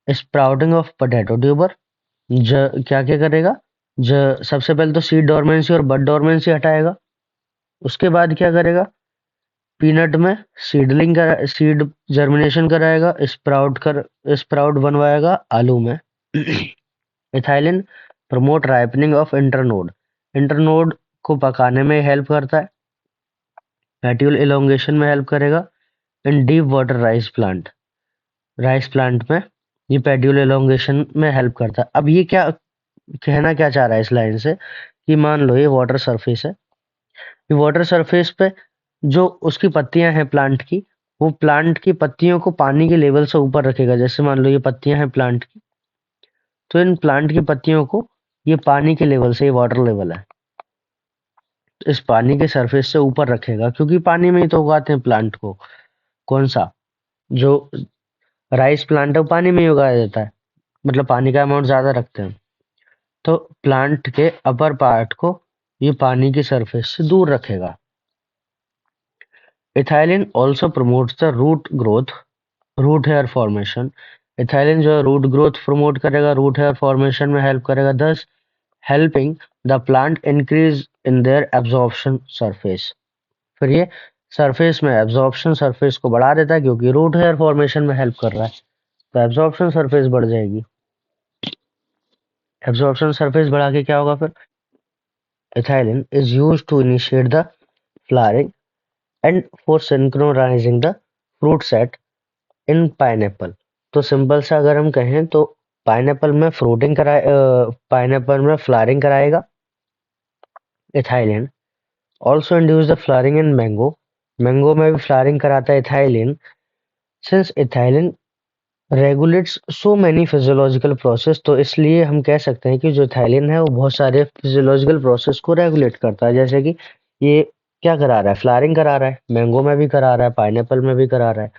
स्प्राउटिंग ऑफ पोटैटो ट्यूबर, क्या क्या करेगा, सबसे पहले तो सीड डोरमेंसी और बड डोरमेंसी हटाएगा। उसके बाद क्या करेगा, पीनट में सीड जर्मिनेशन कराएगा, स्प्राउट बनवाएगा आलू में। Ethylene promote ripening of internode, internode को पकाने में हेल्प करता है। पेट्यूल इलोंगेशन में हेल्प करेगा। इन डीप वाटर राइस प्लांट में ये पेड्यूल एलोंगेशन में हेल्प करता है। अब ये क्या कहना क्या चाह रहा है इस लाइन से, कि मान लो ये वाटर सरफेस है, ये वाटर सरफेस पे जो उसकी पत्तियां हैं प्लांट की, वो प्लांट की पत्तियों को पानी के लेवल से ऊपर रखेगा। जैसे मान लो ये पत्तियां हैं प्लांट की, तो इन प्लांट की पत्तियों को ये पानी के लेवल से, ये वाटर लेवल है, तो इस पानी के सरफेस से ऊपर रखेगा, क्योंकि पानी में ही तो उगाते हैं प्लांट को। कौन सा, जो राइस प्लांट है वो पानी में ही उगाया जाता है, मतलब पानी का अमाउंट ज्यादा रखते हैं। तो प्लांट के अपर पार्ट को ये पानी की सरफेस से दूर रखेगा। Ethylene also promotes the root hair formation. Ethylene जो है रूट ग्रोथ प्रमोट करेगा, रूट हेयर फॉर्मेशन में हेल्प करेगा, thus helping the plant increase in their absorption surface. फिर ये सरफेस में एब्जॉर्प्शन सरफेस को बढ़ा देता है, क्योंकि रूट हेयर फॉर्मेशन में हेल्प कर रहा है, तो एब्जॉर्प्शन सरफेस बढ़ जाएगी। एब्जॉर्प्शन सरफेस बढ़ा के क्या होगा फिर, ethylene is used to initiate the flowering and for synchronizing the fruit set in pineapple। तो सिंपल सा अगर हम कहें तो पाइनएप्पल में फ्लावरिंग कराएगा ethylene. Also induce the flowering in mango, mango में भी फ्लावरिंग कराता है ethylene. Since ethylene regulates so many physiological process, तो इसलिए हम कह सकते हैं कि जो थाइलिन है वो बहुत सारे फिजियोलॉजिकल प्रोसेस को रेगुलेट करता है। जैसे कि ये क्या करा रहा है, फ्लावरिंग करा रहा है, मैंगो में भी करा रहा है, पाइनएप्पल में भी करा रहा है।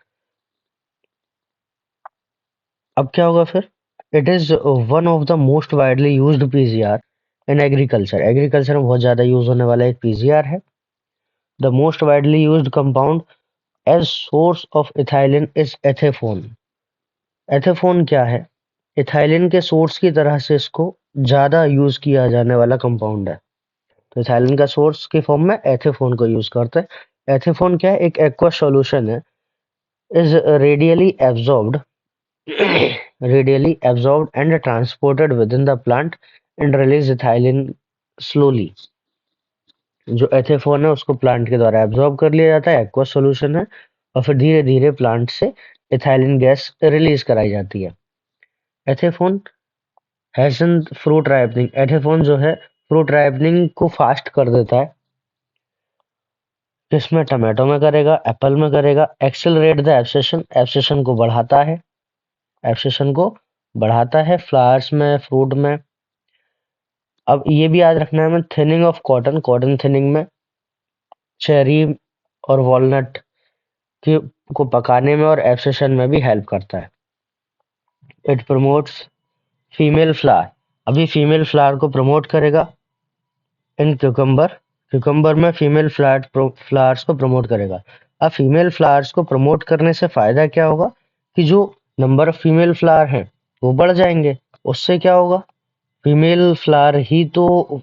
अब क्या होगा फिर, it is one of the most widely used PGR in agriculture, agriculture में बहुत ज्यादा यूज होने वाला एक पीजीआर है। The most widely used compound as source of ethylene is ethephon. Ethephon क्या है? इथाइलिन के सोर्स की तरह से इसको ज्यादा यूज किया जाने वाला कंपाउंड है। तो इथाइलिन का सोर्स की फॉर्म में एथेफोन को यूज करते हैं। एथेफोन क्या है? एक एक्वा सॉल्यूशन है, is radially absorbed and transported within the plant and release ethylene slowly। जो एथेफोन है उसको प्लांट के द्वारा एब्जॉर्ब कर लिया जाता है, एक्वा सॉल्यूशन है, और फिर धीरे धीरे प्लांट से इथाइलिन गैस रिलीज कराई जाती है। एथेफोन हैजन फ्रूट राइपनिंग। एथेफोन जो है फ्रूट राइपनिंग को फास्ट कर देता है। किसमें? टमाटो में करेगा, एप्पल में करेगा। Accelerate the abscission. एब्सेशन को बढ़ाता है, एब्सेशन को बढ़ाता है फ्लावर्स में, फ्रूट में। अब ये भी याद रखना है हमें, thinning of cotton. Cotton thinning में चेरी और वॉलनट की को पकाने में और एब्सेशन में भी हेल्प करता है। It promotes female flower. अभी फीमेल फ्लावर को प्रमोट करेगा इन क्यूकम्बर। क्यूकम्बर में फीमेल फ्लावर्स को प्रमोट करेगा। अब फीमेल फ्लावर्स को प्रमोट करने से फायदा क्या होगा कि जो नंबर ऑफ फीमेल फ्लावर हैं वो बढ़ जाएंगे। उससे क्या होगा? फीमेल फ्लावर ही तो,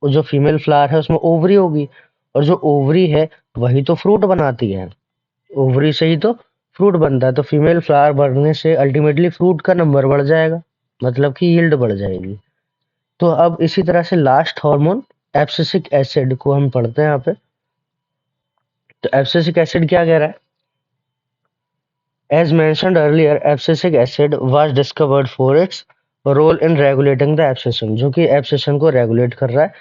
जो फीमेल फ्लावर है उसमें ओवरी होगी, और जो ओवरी है वही तो फ्रूट बनाती है। ओवरी से ही तो फ्रूट बनता है। तो फीमेल फ्लावर बढ़ने से अल्टीमेटली फ्रूट का नंबर बढ़ जाएगा, मतलब कि यील्ड बढ़ जाएगी। तो अब इसी तरह से लास्ट हार्मोन एब्सिसिक एसिड को हम पढ़ते हैं यहाँ पे। तो एब्सिसिक एसिड क्या कह रहा है? As mentioned earlier, abscisic acid was discovered for its role in regulating the abscission, जो कि एब्सेशन को रेगुलेट कर रहा है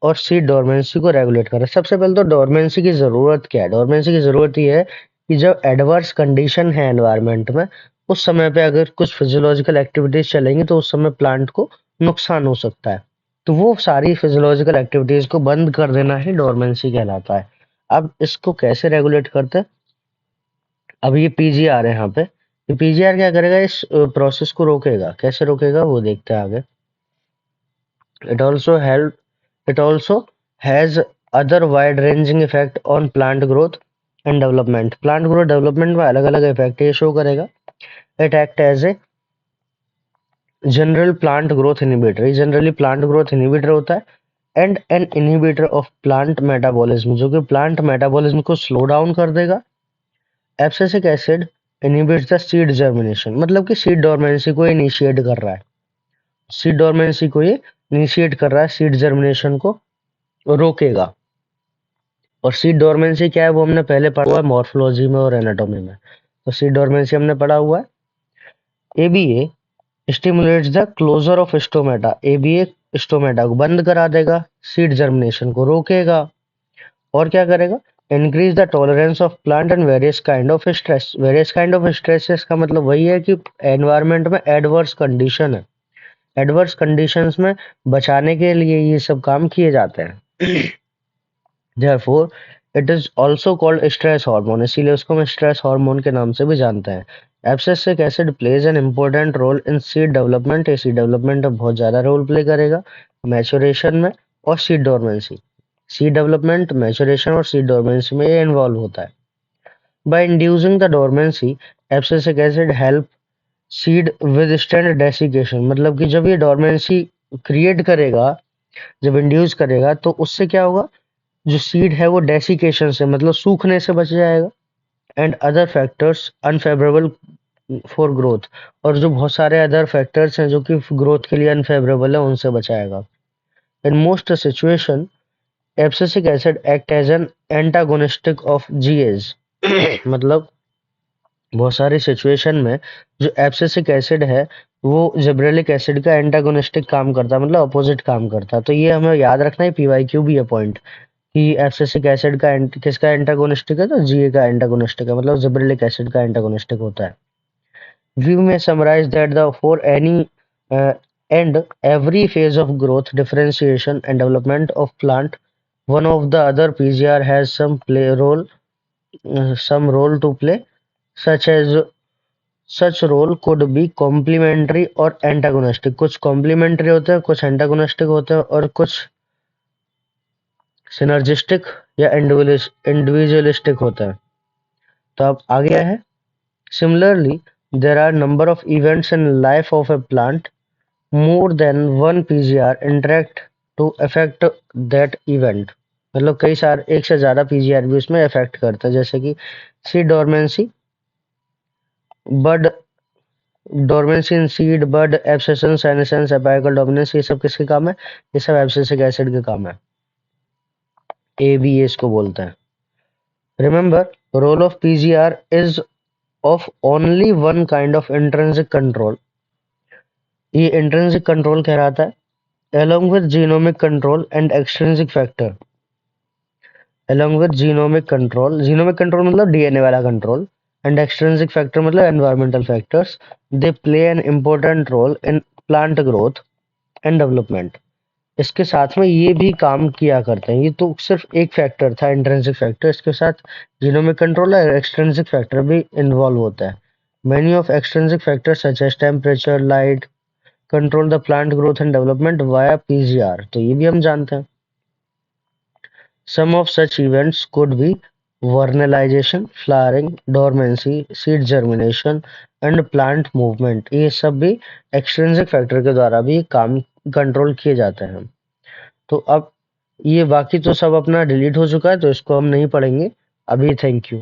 और सीड डोरमेंसी को रेगुलेट कर रहा है। सबसे पहले तो डोरमेंसी की जरूरत क्या है? डोरमेंसी की जरूरत ये है कि जब एडवर्स कंडीशन है एनवायरनमेंट में, उस समय पे अगर कुछ फिजियोलॉजिकल एक्टिविटीज चलेंगी तो उस समय प्लांट को नुकसान हो सकता है। तो वो सारी फिजियोलॉजिकल एक्टिविटीज को बंद कर देना ही डोरमेंसी कहलाता है। अब इसको कैसे रेगुलेट करते हैं? अब ये पीजीआर है यहाँ पे। ये पीजीआर क्या करेगा? इस प्रोसेस को रोकेगा। कैसे रोकेगा वो देखते हैं आगे। It also help it also has other wide-ranging effect on plant growth and development. Plant growth development में अलग-अलग इफेक्ट ये शो करेगा। It act as a general plant growth inhibitor। ये जनरली प्लांट ग्रोथ इनहिबिटर होता है। And an inhibitor of plant metabolism, जो कि plant metabolism को स्लो डाउन कर देगा। Abscisic acid inhibits the seed germination, मतलब कि सीड डोरमेंसी को इनिशिएट कर रहा है। सीड डोरमेंसी को ये इनिशिएट कर रहा है, सीड जर्मिनेशन को रोकेगा। और सीड डोरमेंसी क्या है वो हमने पहले पढ़ा हुआ है मॉर्फोलॉजी में और एनाटॉमी में। तो सीड डोरमेंसी हमने पढ़ा हुआ है। ABA stimulates the closure of stomata. ABA stomata को बंद करा देगा, सीड जर्मिनेशन को रोकेगा, और क्या करेगा? Increase the tolerance of plant and various kind of stress. Various kind of stresses का मतलब वही है कि एनवायरनमेंट में एडवर्स कंडीशन है, एडवर्स कंडीशंस में बचाने के लिए ये सब काम किए जाते हैं। Therefore, it is also called stress hormone, इसीलिए उसको हम स्ट्रेस हार्मोन के नाम से भी जानते हैं। Abscisic acid plays an important role in seed development. ये सीड डेवलपमेंट में बहुत ज़्यादा रोल प्ले करेगा, मैचुरेशन में और seed dormancy. Seed development, maturation और सीड डोरमेंसी में ये इन्वॉल्व होता है। By inducing the dormancy, abscisic acid help seed withstand desiccation, मतलब कि जब ये डोरमेंसी क्रिएट करेगा, जब इंड्यूस करेगा, तो उससे क्या होगा? जो सीड है वो डेसिकेशन से, मतलब सूखने से बच जाएगा। And other factors unfavourable for growth, और जो बहुत सारे अदर फैक्टर्स हैं जो कि ग्रोथ के लिए अनफेवरेबल है उनसे बचाएगा। In most situation abscisic acid act as an antagonistic of GAs. मतलब बहुत सारी सिचुएशन में जो एब्सिसिक एसिड है वो जिब्रेलिक एसिड का एंटागोनिस्टिक काम करता है, मतलब अपोजिट काम करता है। तो ये हमें याद रखना है, पीवाईक्यू भी है पॉइंट, कि एब्सिसिक एसिड का किसका एंटागोनिस्टिक है? तो जीए का एंटागोनिस्टिक है, मतलब जिब्रेलिक एसिड का एंटागोनिस्टिक होता है। We may summarize that the for any and every phase of growth, differentiation and development of plant, one of the other PGR has some role to play, such as such role could be complementary और antagonistic। कुछ complementary होते हैं, कुछ antagonistic होते हैं, और कुछ synergistic या individualistic होता है। तो अब आगे है, similarly there are number of events in life of a plant, more than one PGR interact to affect that event. मतलब कई सारे, एक से ज्यादा पीजीआर भी उसमें अफेक्ट करता है, जैसे कि सीड डोरमेंसी, बड डोरमेंसी इन सीड, बड एब्सेशन, सेनेसेंस, एपिकल डोमिनेंस, ये सब किसके काम है? ये सब एब्सिसिक एसिड के काम है। एबीएस को बोलते हैं। Remember, role of PGR is of only one kind of intrinsic control. ये इंट्रिंसिक कंट्रोल कहलाता है, along with genomic control and extrinsic factor। along with genomic control मतलब डीएनए वाला कंट्रोल, and extrinsic factor मतलब environmental factors, they play an important role in plant growth and development। इसके साथ में ये भी काम किया करते हैं। ये तो सिर्फ एक फैक्टर था, इंट्रिंसिक फैक्टर, इसके साथ जीनोमिक कंट्रोल और एक्सट्रिंसिक फैक्टर भी इन्वॉल्व होता है। Many of extrinsic factors such as temperature, light control the plant growth and development via PGR, तो ये भी हम जानते हैं। Some of such events could be vernalization, flowering, dormancy, seed germination and plant movement। ये सब भी एक्सट्रिंसिक फैक्टर के द्वारा भी काम कंट्रोल किए जाते हैं। तो अब ये बाकी तो सब अपना डिलीट हो चुका है, तो इसको हम नहीं पढ़ेंगे अभी। Thank you.